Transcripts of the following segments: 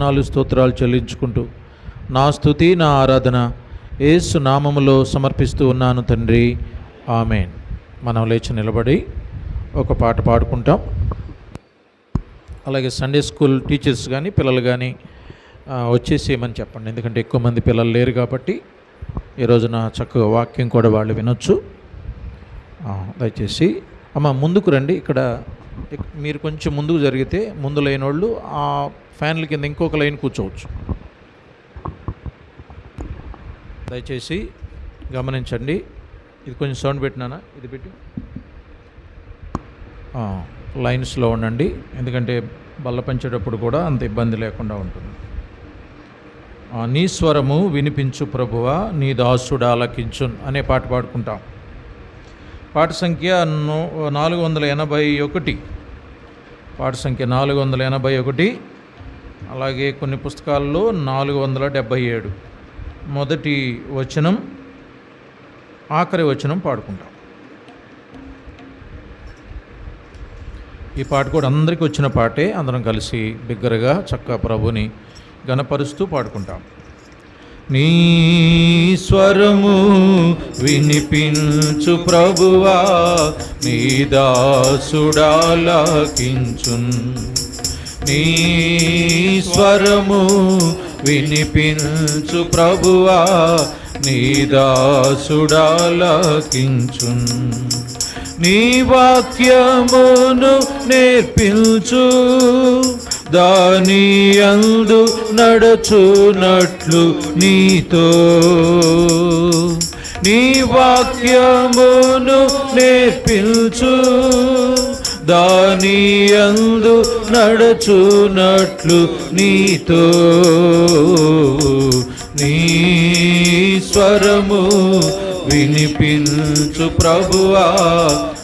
నాలుగు స్తోత్రాలు చెల్లించుకుంటూ నా స్తుతి నా ఆరాధన యేసు నామములో సమర్పిస్తూ ఉన్నాను తండ్రి, ఆమేన్. మనం లేచి నిలబడి ఒక పాట పాడుకుంటాం. అలాగే సండే స్కూల్ టీచర్స్ కానీ పిల్లలు కానీ వచ్చేసేయమని చెప్పండి, ఎందుకంటే ఎక్కువ మంది పిల్లలు లేరు కాబట్టి ఈ రోజున చక్కగా వాక్యం కూడా వాళ్ళు వినొచ్చు. దయచేసి అమ్మ ముందుకు రండి. ఇక్కడ మీరు కొంచెం ముందుకు జరిగితే ముందు లేని వాళ్ళు ఆ ఫ్యాన్ల కింద ఇంకొక లైన్ కూర్చోవచ్చు. దయచేసి గమనించండి. ఇది కొంచెం సౌండ్ పెట్టినానా, ఇది పెట్టి లైన్స్లో ఉండండి, ఎందుకంటే బల్ల పంచేటప్పుడు కూడా అంత ఇబ్బంది లేకుండా ఉంటుంది. నీ స్వరము వినిపించు ప్రభువా, నీ దాసుడా ఆలకించున్ అనే పాట పాడుకుంటాం. పాట సంఖ్య 481, పాట సంఖ్య 481. అలాగే కొన్ని పుస్తకాల్లో 477 మొదటి వచనం ఆఖరి వచనం పాడుకుంటాం. ఈ పాట కూడా అందరికీ వచ్చిన పాటే. అందరం కలిసి బిగ్గరగా చక్కగా ప్రభుని గణపరుస్తూ పాడుకుంటాం. నీ స్వరము వినిపించు ప్రభువా, నీ దాసుడాలకించున్. నీ స్వరము వినిపించు ప్రభువా, నీ దాసుడాలకించున్. నీ వాక్యమును నేర్పించు, దాని యందు నడుచునట్లు నీతో. నీ వాక్యమును నేర్పించు, దాని యందు నడుచునట్లు నీతో. నీ స్వరము వినిపించు ప్రభువా,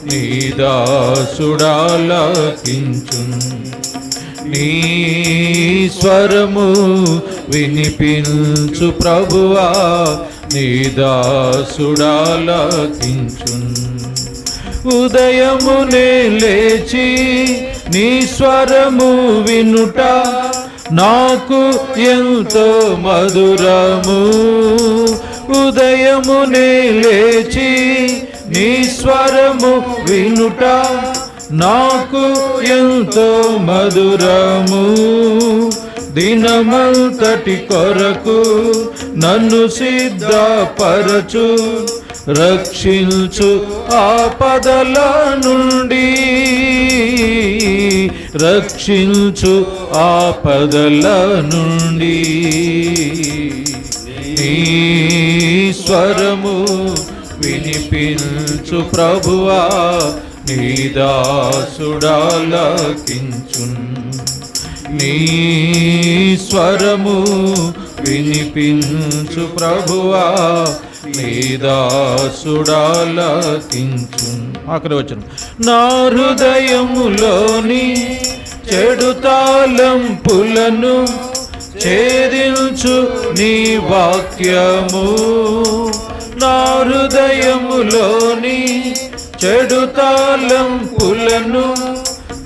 నీ దాసుడాలకించున్. నీ స్వరము వినిపించు ప్రభువా, నీ దాసుడాలకించున్. ఉదయమునే లేచి నీ స్వరము వినుట నాకు ఎంతో మధురము. ఉదయమునే లేచి నీ స్వరము వినుట నాకు ఎంతో మధురము. దినమంతటి కొరకు నన్ను సిద్ధపరచు, రక్షించు ఆపదల నుండి, రక్షించు ఆపదల నుండి. నీ స్వరము వినిపించు ప్రభువా, నీ దాసుడాలకించున్. నీ స్వరము వినిపించు ప్రభువా, నీ దాసుడాలకించున్. ఆఖరి వచనం. నా హృదయములోని చెడు తాళంపులను ఛేదించు నీ వాక్యము. నా హృదయములోని చెడు తాళంపులను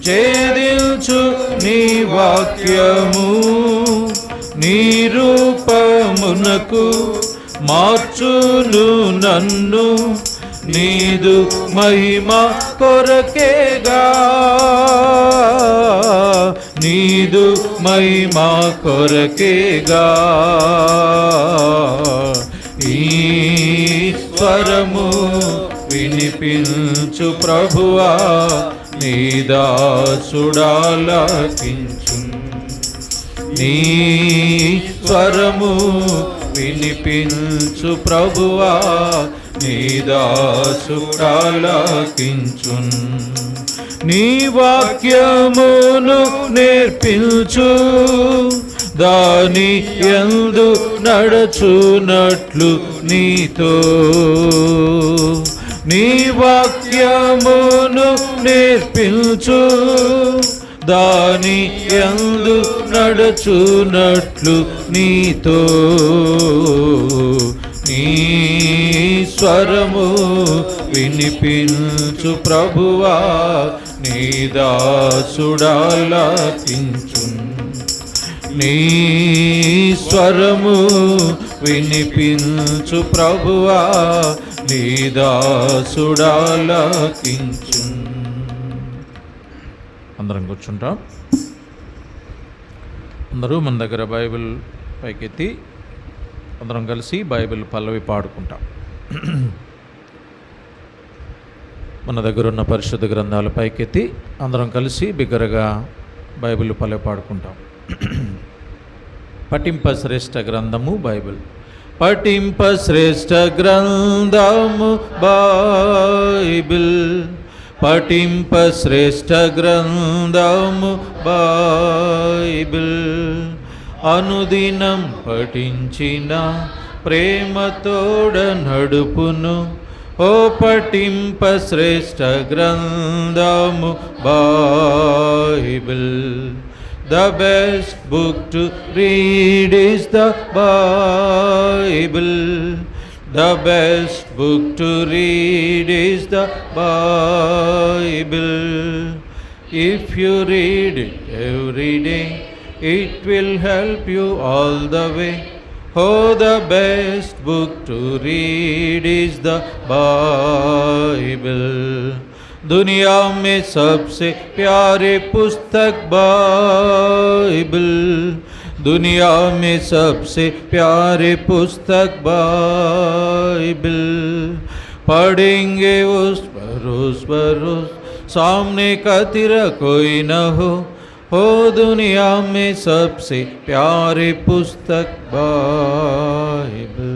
ఛేదించు నీ వాక్యము. నీ రూపమునకు మార్చును నన్ను, నీదు మహిమ కొరకేగా, నీదు మహిమ కొరకేగా. ఈ స్వరము వినిపించు ప్రభువా, నీ దాసుడాలకించున్. నీ స్వరము వినిపించు ప్రభువా, నీ దాసుడాలకించున్. నీ వాక్యమును నేర్పించు, దాని యందు నడుచునట్లు నీతో. నీ వాక్యమును నేర్పించు, దాని యందు నడుచునట్లు నీతో. నీ స్వరము వినిపించు ప్రభువా, నీ దాసుడాలకించున్. నీ స్వరము వినిపించు ప్రభువా, నీ దాసుడాలకించు. అందరం కూర్చుంటాం. అందరూ మన దగ్గర బైబిల్ పైకెత్తి అందరం కలిసి బైబిల్ పల్లవి పాడుకుంటాం. మన దగ్గర ఉన్న పరిశుద్ధ గ్రంథాలు పైకెత్తి అందరం కలిసి బిగ్గరగా బైబిల్ పల్లవి పాడుకుంటాం. పఠింప శ్రేష్ఠ గ్రంథము బైబిల్. పఠింప శ్రేష్ఠ గ్రంథము బైబిల్. పఠింప శ్రేష్ఠ గ్రంథము బైబిల్. అనుదినం పఠించిన ప్రేమతోడ నడుపును. ఓ పఠింప శ్రేష్ఠ గ్రంథము Bible. The best book to read is the Bible. The best book to read is the Bible. If you read it every day, it will help you all the way. Oh, the best book to read is the Bible. दुनिया में सबसे प्यारे पुस्तक Bible. दुनिया में सबसे प्यारे पुस्तक बाइबल. पढ़ेंगे उस बरोस सामने का तेरा कोई न हो. दुनिया में सबसे प्यारे पुस्तक बाइबल.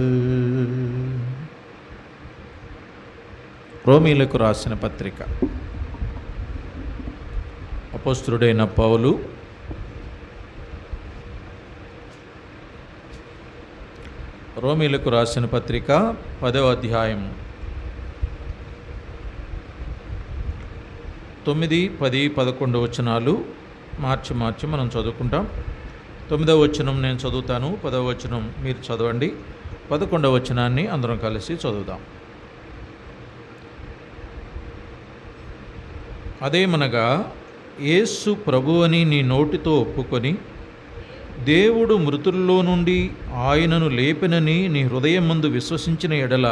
రోమీలకు రాసిన పత్రిక. అపోస్తలుడైన పౌలు రోమీలకు రాసిన పత్రిక 10వ అధ్యాయం 9, 10, 11 వచనాలు మార్చి మనం చదువుకుంటాం. 9వ వచనం నేను చదువుతాను, 10వ వచనం మీరు చదవండి, 11వ వచనాన్ని అందరం కలిసి చదువుదాం. అదేమనగా, యేసు ప్రభువని నీ నోటితో ఒప్పుకొని దేవుడు మృతుల్లో నుండి ఆయనను లేపెనని నీ హృదయమందు విశ్వసించిన ఎడల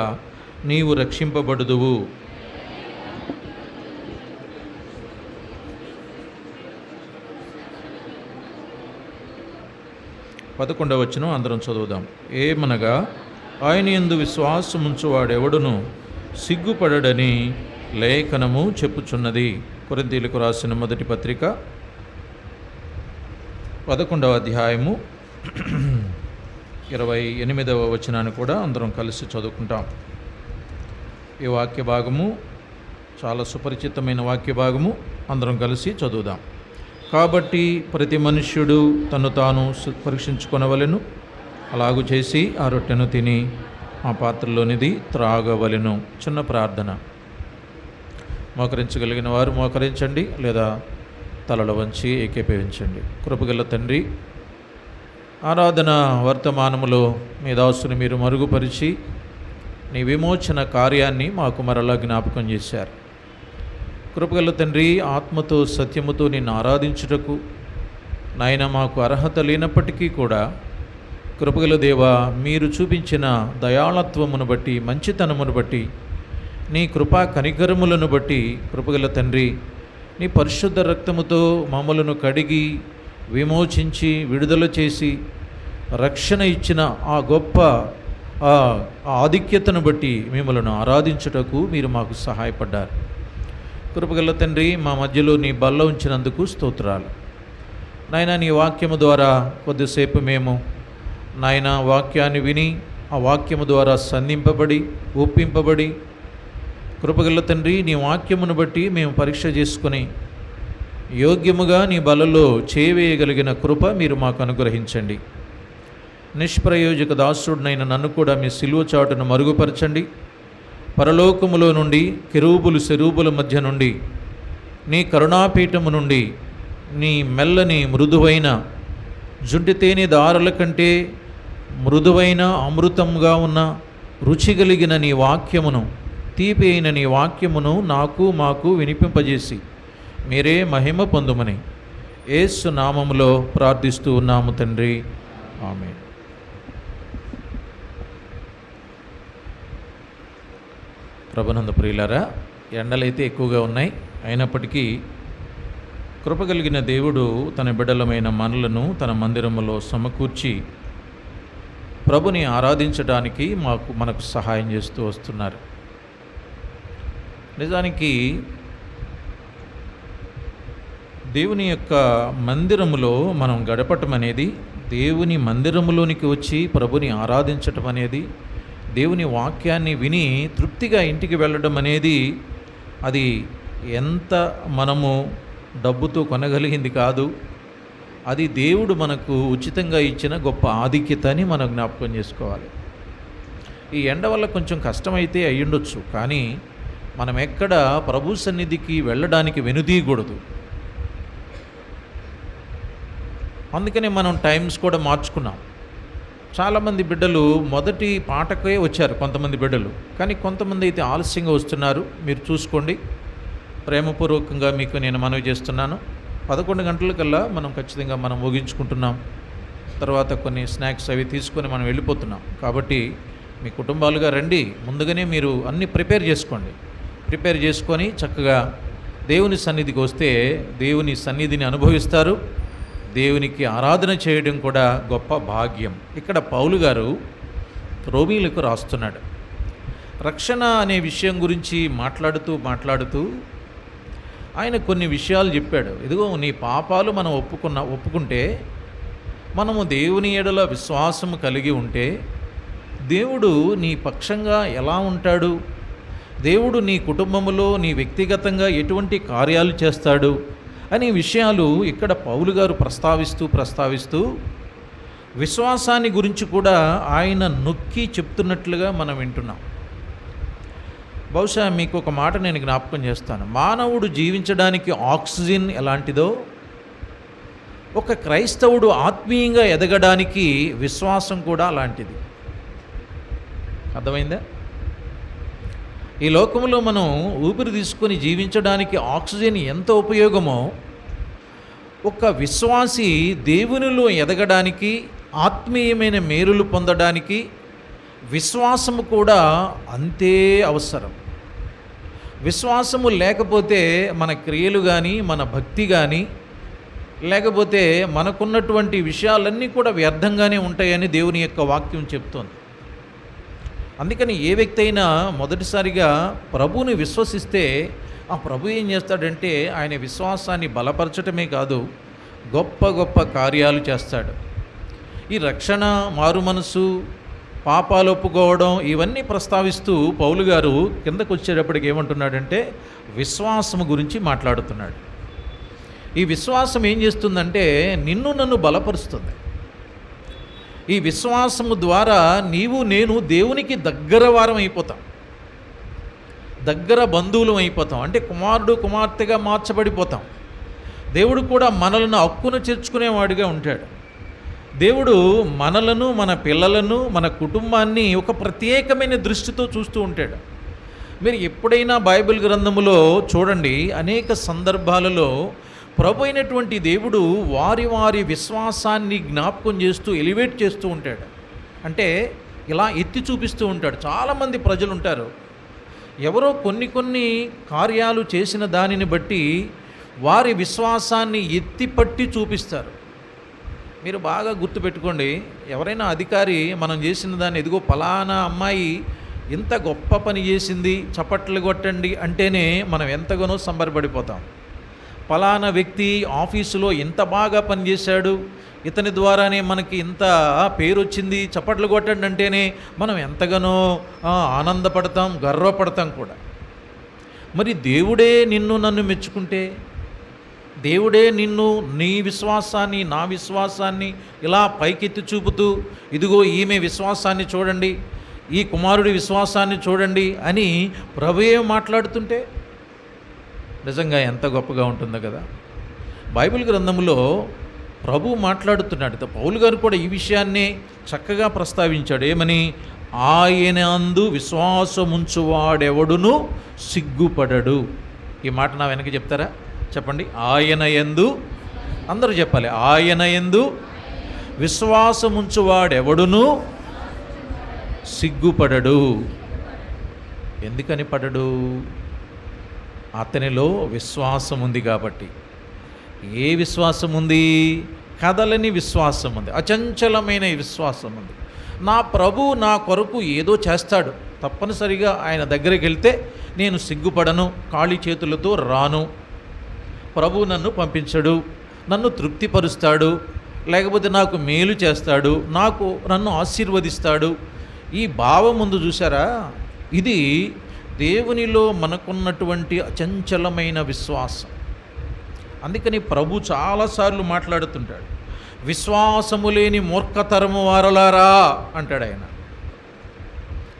నీవు రక్షింపబడుదువు. పదకొండవ వచనం అందరం చదువుదాం. ఏమనగా, ఆయన యందు విశ్వాసముంచువాడెవడును సిగ్గుపడడని లేఖనము చెప్పుచున్నది. కొరింథీయులకు రాసిన మొదటి పత్రిక 11వ అధ్యాయము 28వ వచనాన్ని కూడా అందరం కలిసి చదువుకుంటాం. ఈ వాక్య భాగము చాలా సుపరిచితమైన వాక్య భాగము, అందరం కలిసి చదువుదాం. కాబట్టి ప్రతి మనుష్యుడు తను తాను పరీక్షించుకొనవలెను, అలాగు చేసి ఆ రొట్టెను తిని ఆ పాత్రలోనిది త్రాగవలెను. చిన్న ప్రార్థన. మోకరించగలిగిన వారు మోకరించండి, లేదా తలలు వంచి ఏకీభవించండి. కృపగల తండ్రి, ఆరాధన వర్తమానములో మీ దాసుని మీరు మరుగుపరిచి నీ విమోచన కార్యాన్ని మాకు మరలా జ్ఞాపకం చేశారు. కృపగల తండ్రి, ఆత్మతో సత్యముతో నిన్ను ఆరాధించుటకు నాయన మాకు అర్హత లేనప్పటికీ కూడా కృపగల దేవా, మీరు చూపించిన దయాళత్వమును బట్టి, మంచితనమును బట్టి, నీ కృపా కనికరములను బట్టి కృపగల తండ్రి, నీ పరిశుద్ధ రక్తముతో మమ్మలను కడిగి విమోచించి విడుదల చేసి రక్షణ ఇచ్చిన ఆ గొప్ప ఆధిక్యతను బట్టి మిమ్మలను ఆరాధించుటకు మీరు మాకు సహాయపడ్డారు. కృపగల తండ్రి, మా మధ్యలో నీ బల్ల ఉంచినందుకు స్తోత్రాలు. నాయన, నీ వాక్యము ద్వారా కొద్దిసేపు మేము నాయన వాక్యాన్ని విని ఆ వాక్యము ద్వారా సంధింపబడి ఒప్పింపబడి, కృపగల తండ్రి, నీ వాక్యమును బట్టి మేము పరీక్ష చేసుకుని యోగ్యముగా నీ బలలో చేయవేయగలిగిన కృప మీరు మాకు అనుగ్రహించండి. నిష్ప్రయోజక దాసుడునైన నన్ను కూడా మీ సిలువ చాటును మరుగుపరచండి. పరలోకములో నుండి కెరూబులు సెరూబుల మధ్య నుండి నీ కరుణాపీఠము నుండి నీ మెల్లని మృదువైన జుంటి తేనె దారుల కంటే మృదువైన అమృతంగా ఉన్న రుచి కలిగిన నీ వాక్యమును, తీపి అయిన నీ వాక్యమును మాకు వినిపింపజేసి మీరే మహిమ పొందుమని యేసు నామములో ప్రార్థిస్తూ ఉన్నాము తండ్రి, ఆమేన్. ప్రభునందు ప్రియులారా, ఎండలైతే ఎక్కువగా ఉన్నాయి. అయినప్పటికీ కృప కలిగిన దేవుడు తన బిడ్డలమైన మనలను తన మందిరములో సమకూర్చి ప్రభుని ఆరాధించడానికి మనకు సహాయం చేస్తూ వస్తున్నారు. నిజానికి దేవుని యొక్క మందిరములో మనం గడపటం అనేది, దేవుని మందిరములోనికి వచ్చి ప్రభుని ఆరాధించటం అనేది, దేవుని వాక్యాన్ని విని తృప్తిగా ఇంటికి వెళ్ళడం అనేది, అది ఎంత మనము డబ్బుతో కొనగలిగింది కాదు. అది దేవుడు మనకు ఉచితంగా ఇచ్చిన గొప్ప ఆధిక్యత అని మనం జ్ఞాపకం చేసుకోవాలి. ఈ ఎండ వల్ల కొంచెం కష్టమైతే అయ్యుండొచ్చు, కానీ మనం ఎక్కడ ప్రభు సన్నిధికి వెళ్ళడానికి వెనుదీయకూడదు. అందుకనే మనం టైమ్స్ కూడా మార్చుకున్నాం. చాలామంది బిడ్డలు మొదటి పాటకే వచ్చారు, కొంతమంది బిడ్డలు, కానీ కొంతమంది అయితే ఆలస్యంగా వస్తున్నారు. మీరు చూసుకోండి. ప్రేమపూర్వకంగా మీకు నేను మనవి చేస్తున్నాను, 11 గంటలకల్లా మనం ఖచ్చితంగా మనం ముగించుకుంటున్నాం. తర్వాత కొన్ని స్నాక్స్ అవి తీసుకొని మనం వెళ్ళిపోతున్నాం. కాబట్టి మీ కుటుంబాలుగా రండి, ముందుగానే మీరు అన్నీ ప్రిపేర్ చేసుకోండి. ప్రిపేర్ చేసుకొని చక్కగా దేవుని సన్నిధికి వస్తే దేవుని సన్నిధిని అనుభవిస్తారు. దేవునికి ఆరాధన చేయడం కూడా గొప్ప భాగ్యం. ఇక్కడ పౌలు గారు రోమీయులకు రాస్తున్నాడు. రక్షణ అనే విషయం గురించి మాట్లాడుతూ ఆయన కొన్ని విషయాలు చెప్పాడు. ఇదిగో నీ పాపాలు మనం ఒప్పుకుంటే, మనము దేవుని ఎడల విశ్వాసం కలిగి ఉంటే దేవుడు నీ పక్షంగా ఎలా ఉంటాడు, దేవుడు నీ కుటుంబంలో నీ వ్యక్తిగతంగా ఎటువంటి కార్యాలు చేస్తాడు అనే విషయాలు ఇక్కడ పౌలు గారు ప్రస్తావిస్తూ విశ్వాసాన్ని గురించి కూడా ఆయన నొక్కి చెప్తున్నట్లుగా మనం వింటున్నాం. బహుశా మీకు ఒక మాట నేను జ్ఞాపకం చేస్తాను. మానవుడు జీవించడానికి ఆక్సిజన్ ఎలాంటిదో, ఒక క్రైస్తవుడు ఆత్మీయంగా ఎదగడానికి విశ్వాసం కూడా అలాంటిది. అర్థమైందా? ఈ లోకంలో మనం ఊపిరి తీసుకొని జీవించడానికి ఆక్సిజన్ ఎంత ఉపయోగమో, ఒక విశ్వాసి దేవునిలో ఎదగడానికి, ఆత్మీయమైన మేలులు పొందడానికి విశ్వాసము కూడా అంతే అవసరం. విశ్వాసము లేకపోతే మన క్రియలు కానీ, మన భక్తి కానీ, లేకపోతే మనకున్నటువంటి విషయాలన్నీ కూడా వ్యర్థంగానే ఉంటాయని దేవుని యొక్క వాక్యం చెప్తోంది. అందుకని ఏ వ్యక్తి అయినా మొదటిసారిగా ప్రభువుని విశ్వసిస్తే ఆ ప్రభు ఏం చేస్తాడంటే ఆయన విశ్వాసాన్ని బలపరచటమే కాదు, గొప్ప గొప్ప కార్యాలు చేస్తాడు. ఈ రక్షణ, మారు మనసు, పాపాలు ఒప్పుకోవడం ఇవన్నీ ప్రస్తావిస్తూ పౌలు గారు కిందకు వచ్చేటప్పటికి ఏమంటున్నాడంటే విశ్వాసం గురించి మాట్లాడుతున్నాడు. ఈ విశ్వాసం ఏం చేస్తుందంటే నన్ను బలపరుస్తుంది. ఈ విశ్వాసము ద్వారా నేను దేవునికి దగ్గర వారం అయిపోతాం, దగ్గర బంధువులం అయిపోతాం. అంటే కుమారుడు కుమార్తెగా మార్చబడిపోతాం. దేవుడు కూడా మనలను హక్కును చేర్చుకునేవాడిగా ఉంటాడు. దేవుడు మనలను, మన పిల్లలను, మన కుటుంబాన్ని ఒక ప్రత్యేకమైన దృష్టితో చూస్తూ ఉంటాడు. మీరు ఎప్పుడైనా బైబిల్ గ్రంథములో చూడండి, అనేక సందర్భాలలో ప్రభు అయినటువంటి దేవుడు వారి వారి విశ్వాసాన్ని జ్ఞాపకం చేస్తూ ఎలివేట్ చేస్తూ ఉంటాడు. అంటే ఇలా ఎత్తి చూపిస్తూ ఉంటాడు. చాలామంది ప్రజలు ఉంటారు, ఎవరో కొన్ని కార్యాలు చేసిన దానిని బట్టి వారి విశ్వాసాన్ని ఎత్తిపట్టి చూపిస్తారు. మీరు బాగా గుర్తుపెట్టుకోండి, ఎవరైనా అధికారి మనం చేసిన దాన్ని, ఎదిగో ఫలానా అమ్మాయి ఇంత గొప్ప పని చేసింది, చప్పట్లు కొట్టండి అంటేనే మనం ఎంతగానో సంబరపడిపోతాం. ఫలానా వ్యక్తి ఆఫీసులో ఇంత బాగా పనిచేశాడు, ఇతని ద్వారానే మనకి ఇంత పేరు వచ్చింది, చప్పట్లు కొట్టండి అంటేనే మనం ఎంతగానో ఆనందపడతాం, గర్వపడతాం కూడా. మరి దేవుడే నన్ను మెచ్చుకుంటే, దేవుడే నీ విశ్వాసాన్ని, నా విశ్వాసాన్ని ఇలా పైకెత్తి చూపుతూ, ఇదిగో ఈమె విశ్వాసాన్ని చూడండి, ఈ కుమారుడి విశ్వాసాన్ని చూడండి అని ప్రభువే మాట్లాడుతుంటే నిజంగా ఎంత గొప్పగా ఉంటుందో కదా. బైబిల్ గ్రంథంలో ప్రభు మాట్లాడుతున్నాడు. పౌలు గారు కూడా ఈ విషయాన్నే చక్కగా ప్రస్తావించాడు. ఏమని? ఆయన అందు విశ్వాసముంచువాడెవడును సిగ్గుపడడు. ఈ మాట నా వెనక చెప్తారా? చెప్పండి. ఆయన యందు అందరూ చెప్పాలి, ఆయన యందు విశ్వాసముంచువాడెవడును సిగ్గుపడడు. ఎందుకని పడడు? అతనిలో విశ్వాసం ఉంది కాబట్టి. ఏ విశ్వాసం ఉంది? కదలని విశ్వాసం ఉంది, అచంచలమైన విశ్వాసం ఉంది. నా ప్రభు నా కొరకు ఏదో చేస్తాడు, తప్పనిసరిగా ఆయన దగ్గరికి వెళ్తే నేను సిగ్గుపడను, ఖాళీ చేతులతో రాను. ప్రభు నన్ను పంపించడు, నన్ను తృప్తిపరుస్తాడు, లేకపోతే నాకు మేలు చేస్తాడు, నన్ను ఆశీర్వదిస్తాడు. ఈ భావం ముందు చూసారా? ఇది దేవునిలో మనకున్నటువంటి అచంచలమైన విశ్వాసం. అందుకని ప్రభు చాలాసార్లు మాట్లాడుతుంటాడు, విశ్వాసము లేని మూర్ఖతరము వారలారా అంటాడు ఆయన.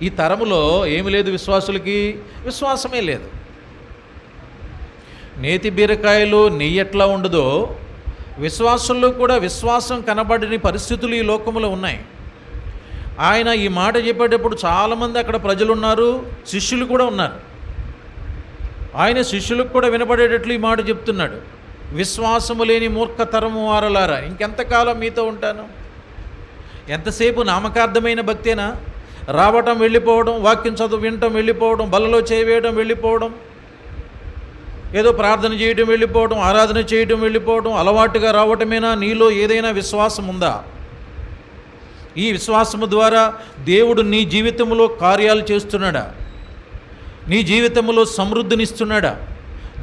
ఈ తరములో ఏమి లేదు, విశ్వాసులకి విశ్వాసమే లేదు. నేతి బీరకాయలో నెయ్యి ఎట్లా ఉండదో, విశ్వాసంలో కూడా విశ్వాసం కనబడని పరిస్థితులు ఈ లోకంలో ఉన్నాయి. ఆయన ఈ మాట చెప్పేటప్పుడు చాలామంది అక్కడ ప్రజలు ఉన్నారు, శిష్యులు కూడా ఉన్నారు. ఆయన శిష్యులకు కూడా వినపడేటట్లు ఈ మాట చెప్తున్నాడు, విశ్వాసము లేని మూర్ఖతరము వారలారా. ఇంకెంతకాలం మీతో ఉంటాను? ఎంతసేపు నామకార్థమైన భక్తేనా? రావటం వెళ్ళిపోవడం, వాక్యం చదువు వినటం వెళ్ళిపోవడం, బలలో చేయవేయడం వెళ్ళిపోవడం, ఏదో ప్రార్థన చేయడం వెళ్ళిపోవడం, ఆరాధన చేయడం వెళ్ళిపోవడం, అలవాటుగా రావటమేనా? నీలో ఏదైనా విశ్వాసం ఉందా? ఈ విశ్వాసము ద్వారా దేవుడు నీ జీవితంలో కార్యాలు చేస్తున్నాడా? నీ జీవితంలో సమృద్ధినిస్తున్నాడా?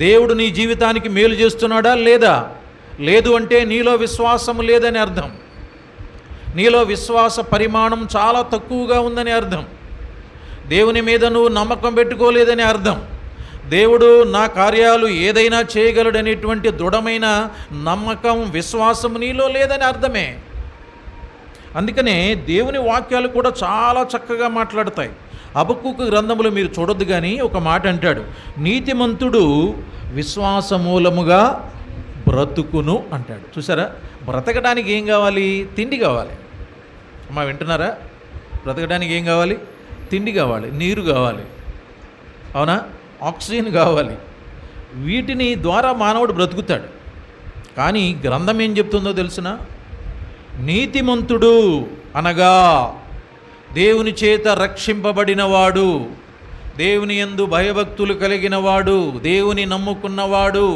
దేవుడు నీ జీవితానికి మేలు చేస్తున్నాడా లేదా? లేదు అంటే నీలో విశ్వాసం లేదని అర్థం. నీలో విశ్వాస పరిమాణం చాలా తక్కువగా ఉందని అర్థం. దేవుని మీద నువ్వు నమ్మకం పెట్టుకోలేదని అర్థం. దేవుడు నా కార్యాలు ఏదైనా చేయగలడనేటువంటి దృఢమైన నమ్మకం, విశ్వాసం నీలో లేదని అర్థమే. అందుకనే దేవుని వాక్యాలు కూడా చాలా చక్కగా మాట్లాడతాయి. హబక్కూకు గ్రంథములో మీరు చూడొద్దు కానీ ఒక మాట అంటాడు, నీతిమంతుడు విశ్వాస మూలముగా బ్రతుకును అంటాడు. చూసారా? బ్రతకడానికి ఏం కావాలి? తిండి కావాలి. అమ్మా వింటున్నారా? బ్రతకడానికి ఏం కావాలి? తిండి కావాలి, నీరు కావాలి, అవునా? ఆక్సిజన్ కావాలి. వీటిని ద్వారా మానవుడు బ్రతుకుతాడు. కానీ గ్రంథం ఏం చెప్తుందో తెలుసునా? నీతిమంతుడు అనగా దేవుని చేత రక్షింపబడినవాడు, దేవుని యందు భయభక్తులు కలిగినవాడు, దేవుని నమ్ముకున్నవాడు,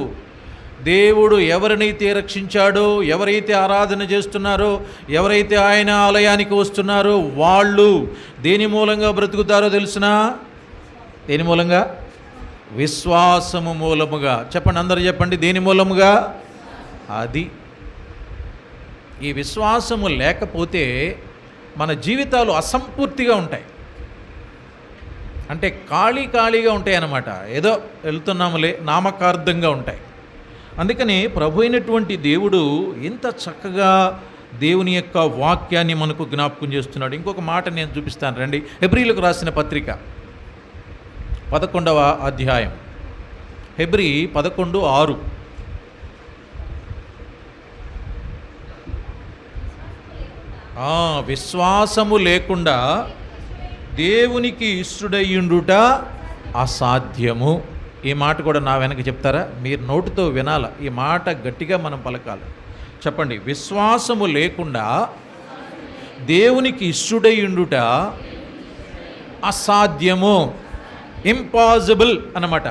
దేవుడు ఎవరినైతే రక్షించాడో, ఎవరైతే ఆరాధన చేస్తున్నారో, ఎవరైతే ఆయన ఆలయానికి వస్తున్నారో వాళ్ళు దేని మూలంగా బ్రతుకుతారో తెలుసునా? దేని మూలంగా? విశ్వాసము మూలముగా. చెప్పండి, అందరూ చెప్పండి, దేని మూలముగా? అది. ఈ విశ్వాసము లేకపోతే మన జీవితాలు అసంపూర్తిగా ఉంటాయి. అంటే ఖాళీగా ఉంటాయి అన్నమాట. ఏదో వెళ్తున్నాములే, నామకార్థంగా ఉంటాయి. అందుకని ప్రభు అయినటువంటి దేవుడు ఇంత చక్కగా దేవుని యొక్క వాక్యాన్ని మనకు జ్ఞాపకం చేస్తున్నాడు. ఇంకొక మాట నేను చూపిస్తాను రండి. హెబ్రీలకు రాసిన పత్రిక 11వ అధ్యాయం, హెబ్రీ 11:6. విశ్వాసము లేకుండా దేవునికి ఇష్టడయ్యుండుట అసాధ్యము. ఈ మాట కూడా నా వెనక చెప్తారా? మీరు నోటితో వినాల, ఈ మాట గట్టిగా మనం పలకాలి. చెప్పండి, విశ్వాసము లేకుండా దేవునికి ఇష్టడయ్యుండుట అసాధ్యము, ఇంపాసిబుల్ అన్నమాట.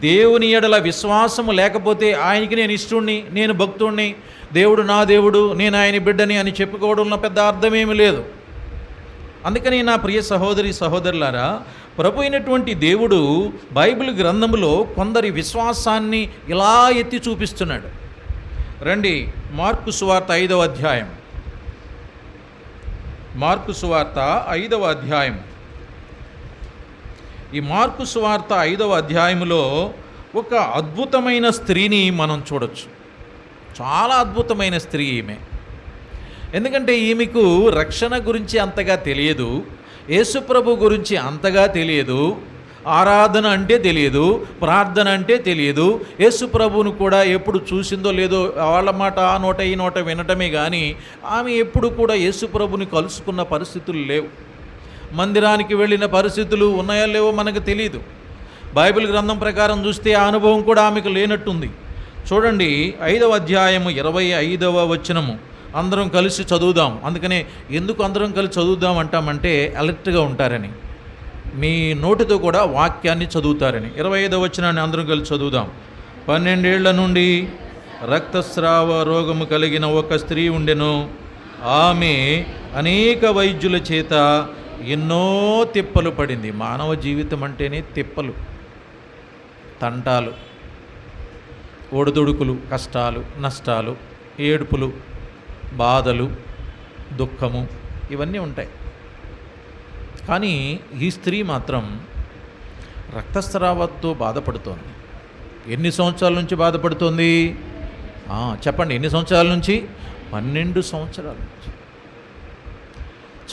దేవుని ఎడల విశ్వాసము లేకపోతే ఆయనకి నేను ఇష్టుణ్ణి, నేను భక్తుణ్ణి, దేవుడు నా దేవుడు, నేను ఆయన బిడ్డని అని చెప్పుకోవడంలో పెద్ద అర్థమేమి లేదు. అందుకని నా ప్రియ సహోదరి సహోదరులారా, ప్రభు అయినటువంటి దేవుడు బైబిల్ గ్రంథంలో కొందరి విశ్వాసాన్ని ఇలా ఎత్తి చూపిస్తున్నాడు. రండి, మార్కు సువార్త 5వ అధ్యాయం. మార్కు సువార్త 5వ అధ్యాయం. ఈ మార్కు సువార్త 5వ అధ్యాయంలో ఒక అద్భుతమైన స్త్రీని మనం చూడొచ్చు. చాలా అద్భుతమైన స్త్రీ ఈమె. ఎందుకంటే ఈమెకు రక్షణ గురించి అంతగా తెలియదు, యేసుప్రభు గురించి అంతగా తెలియదు, ఆరాధన అంటే తెలియదు, ప్రార్థన అంటే తెలియదు. యేసుప్రభువును కూడా ఎప్పుడు చూసిందో లేదో, వాళ్ళ మాట ఆ నోట ఈ నోట వినటమే కానీ ఆమె ఎప్పుడు కూడా యేసుప్రభుని కలుసుకున్న పరిస్థితులు లేవు. మందిరానికి వెళ్ళిన పరిస్థితులు ఉన్నాయో లేవో మనకు తెలియదు. బైబిల్ గ్రంథం ప్రకారం చూస్తే ఆ అనుభవం కూడా ఆమెకు లేనట్టుంది. చూడండి 5వ అధ్యాయము 25వ వచనము అందరం కలిసి చదువుదాం. అందుకనే ఎందుకు అందరం కలిసి చదువుదాం అంటామంటే అలర్ట్గా ఉంటారని, మీ నోటితో కూడా వాక్యాన్ని చదువుతారని. 25వ వచనాన్ని అందరం కలిసి చదువుదాం. 12 ఏళ్ల నుండి రక్తస్రావ రోగము కలిగిన ఒక స్త్రీ ఉండెను. ఆమె అనేక వైద్యుల చేత ఎన్నో తిప్పలు పడింది. మానవ జీవితం అంటేనే తిప్పలు, తంటాలు, ఒడిదుడుకులు, కష్టాలు, నష్టాలు, ఏడుపులు, బాధలు, దుఃఖము, ఇవన్నీ ఉంటాయి. కానీ ఈ స్త్రీ మాత్రం రక్తస్రావంతో బాధపడుతోంది. ఎన్ని సంవత్సరాల నుంచి బాధపడుతోంది? చెప్పండి, ఎన్ని సంవత్సరాల నుంచి? 12 సంవత్సరాల నుంచి.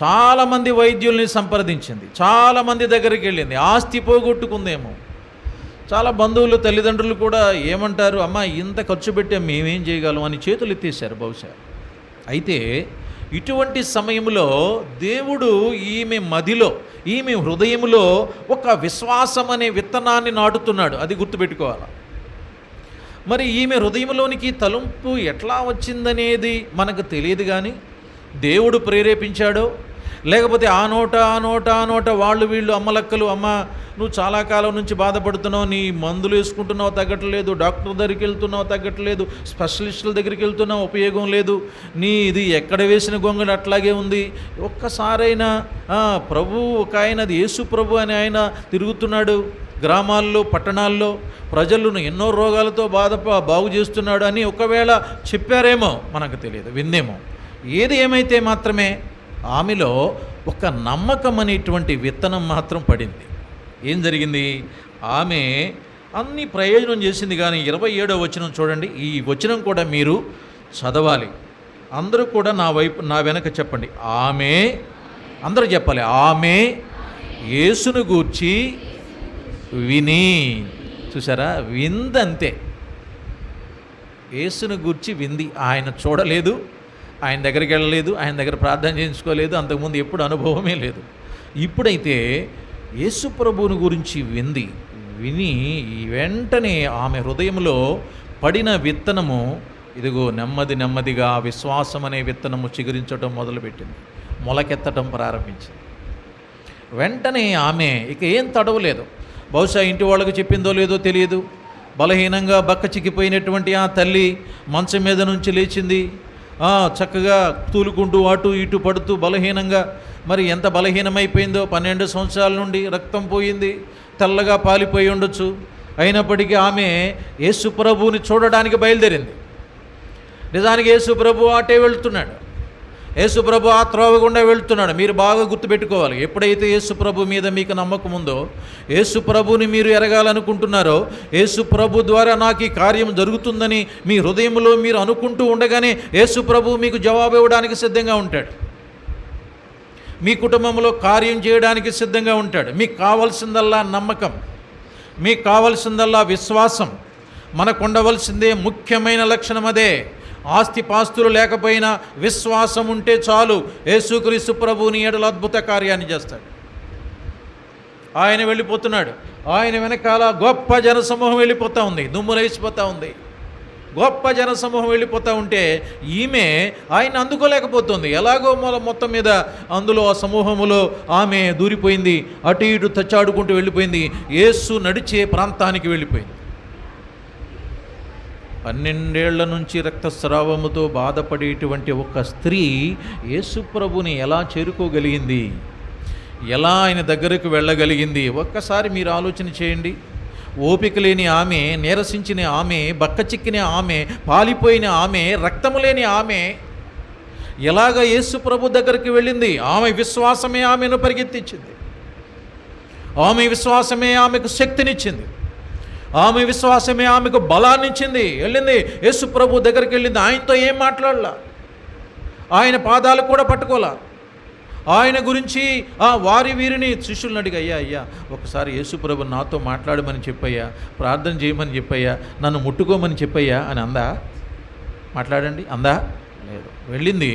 చాలామంది వైద్యుల్ని సంప్రదించింది, చాలామంది దగ్గరికి వెళ్ళింది, ఆస్తి పోగొట్టుకుందేమో. చాలా బంధువులు, తల్లిదండ్రులు కూడా ఏమంటారు, అమ్మ ఇంత ఖర్చు పెట్టే మేమేం చేయగలం అని చేతులు ఎత్తేసారు బహుశా. అయితే ఇటువంటి సమయంలో దేవుడు ఈమె మదిలో, ఈమె హృదయంలో ఒక విశ్వాసం అనే విత్తనాన్ని నాటుతున్నాడు. అది గుర్తుపెట్టుకోవాలి. మరి ఈమె హృదయంలోనికి తలంపు ఎట్లా వచ్చిందనేది మనకు తెలియదు, కానీ దేవుడు ప్రేరేపించాడో లేకపోతే ఆ నోట వాళ్ళు వీళ్ళు అమ్మలక్కలు, అమ్మ నువ్వు చాలా కాలం నుంచి బాధపడుతున్నావు, నీ మందులు వేసుకుంటున్నావు తగ్గట్లేదు, డాక్టర్ దగ్గరికి వెళ్తున్నావు తగ్గట్లేదు, స్పెషలిస్టుల దగ్గరికి వెళ్తున్నావు ఉపయోగం లేదు, నీ ఇది ఎక్కడ వేసిన గొంగళి అట్లాగే ఉంది. ఒక్కసారైనా ప్రభు ఒక ఆయన, అది యేసు ప్రభు అని ఆయన తిరుగుతున్నాడు గ్రామాల్లో, పట్టణాల్లో, ప్రజలను ఎన్నో రోగాలతో బాగు చేస్తున్నాడు అని ఒకవేళ చెప్పారేమో, మనకు తెలియదు, విందేమో. ఏది ఏమైతే మాత్రమే ఆమెలో ఒక నమ్మకం అనేటువంటి విత్తనం మాత్రం పడింది. ఏం జరిగింది? ఆమె అన్ని ప్రయోజనం చేసింది. కానీ 27వ వచనం చూడండి. ఈ వచనం కూడా మీరు చదవాలి. అందరూ కూడా నా వెనక చెప్పండి. ఆమె, అందరూ చెప్పాలి, ఆమె యేసును గూర్చి విని. చూసారా, విందంతే. యేసును గూర్చి వింది. ఆయన చూడలేదు, ఆయన దగ్గరికి వెళ్ళలేదు, ఆయన దగ్గర ప్రార్థన చేయించుకోలేదు, అంతకుముందు ఎప్పుడు అనుభవమే లేదు. ఇప్పుడైతే యేసు ప్రభువుని గురించి విని వెంటనే ఆమె హృదయంలో పడిన విత్తనము ఇదిగో నెమ్మదిగా విశ్వాసం అనే విత్తనము చిగురించడం మొదలుపెట్టింది, మొలకెత్తడం ప్రారంభించింది. వెంటనే ఆమె ఇక ఏం తడవలేదు. బహుశా ఇంటి వాళ్ళకు చెప్పిందో లేదో తెలియదు. బలహీనంగా బక్క చిక్కిపోయినటువంటి ఆ తల్లి మంచం మీద నుంచి లేచింది. చక్కగా తూలుకుంటూ అటు ఇటు పడుతూ బలహీనంగా, మరి ఎంత బలహీనమైపోయిందో. 12 సంవత్సరాల నుండి రక్తం పోయింది, తెల్లగా పాలిపోయి ఉండొచ్చు. అయినప్పటికీ ఆమె యేసు ప్రభువుని చూడడానికి బయలుదేరింది. నిజానికి యేసు ప్రభు అటే వెళ్తున్నాడు, యేసు ప్రభు ఆ త్రోవ గుండా వెళ్తున్నాడు. మీరు బాగా గుర్తుపెట్టుకోవాలి. ఎప్పుడైతే యేసు ప్రభు మీద మీకు నమ్మకం ఉందో, యేసు ప్రభుని మీరు ఎరగాలనుకుంటున్నారో, యేసు ప్రభు ద్వారా నాకు ఈ కార్యం జరుగుతుందని మీ హృదయంలో మీరు అనుకుంటూ ఉండగానే యేసు ప్రభు మీకు జవాబు ఇవ్వడానికి సిద్ధంగా ఉంటాడు. మీ కుటుంబంలో కార్యం చేయడానికి సిద్ధంగా ఉంటాడు. మీకు కావాల్సిందల్లా నమ్మకం, మీకు కావాల్సిందల్లా విశ్వాసం. మనకు ఉండవలసిందే ముఖ్యమైన లక్షణం అదే. ఆస్తిపాస్తులు లేకపోయినా విశ్వాసం ఉంటే చాలు. యేసుక్రీస్తు ప్రభువుని ఎడల అద్భుత కార్యాన్ని చేస్తాడు. ఆయన వెళ్ళిపోతున్నాడు, ఆయన వెనకాల గొప్ప జనసమూహం వెళ్ళిపోతూ ఉంది, దుమ్ములేసిపోతూ ఉంది. గొప్ప జనసమూహం వెళ్ళిపోతూ ఉంటే ఈమె ఆయన అందుకోలేకపోతుంది. ఎలాగో మొత్తం మీద అందులో ఆ సమూహములో ఆమె దూరిపోయింది, అటు ఇటు తచ్చాడుకుంటూ వెళ్ళిపోయింది, యేసు నడిచే ప్రాంతానికి వెళ్ళిపోయింది. 12 ఏళ్ల నుంచి రక్తస్రావముతో బాధపడేటువంటి ఒక స్త్రీ యేసు ప్రభుని ఎలా చేరుకోగలిగింది, ఎలా ఆయన దగ్గరకు వెళ్ళగలిగింది? ఒక్కసారి మీరు ఆలోచన చేయండి. ఓపిక లేని ఆమె, నీరసించిన ఆమె, బక్కచిక్కిన ఆమె, పాలిపోయిన ఆమె, రక్తము లేని ఆమె ఎలాగ యేసు ప్రభు దగ్గరికి వెళ్ళింది? ఆమె విశ్వాసమే ఆమెను పరిగెత్తించింది. ఆమె విశ్వాసమే ఆమెకు శక్తినిచ్చింది. ఆమె విశ్వాసమే ఆమెకు బలాన్ని ఇచ్చింది. వెళ్ళింది యేసు ప్రభు దగ్గరికి వెళ్ళింది. ఆయనతో ఏం మాట్లాడలా, ఆయన పాదాలు కూడా పట్టుకోలా. ఆయన గురించి వీరిని శిష్యులను అడిగి, అయ్యా ఒకసారి యేసు ప్రభు నాతో మాట్లాడమని చెప్పయ్యా, ప్రార్థన చేయమని చెప్పయ్యా, నన్ను ముట్టుకోమని చెప్పయ్యా అని అందా? మాట్లాడండి, అందా? లేదు. వెళ్ళింది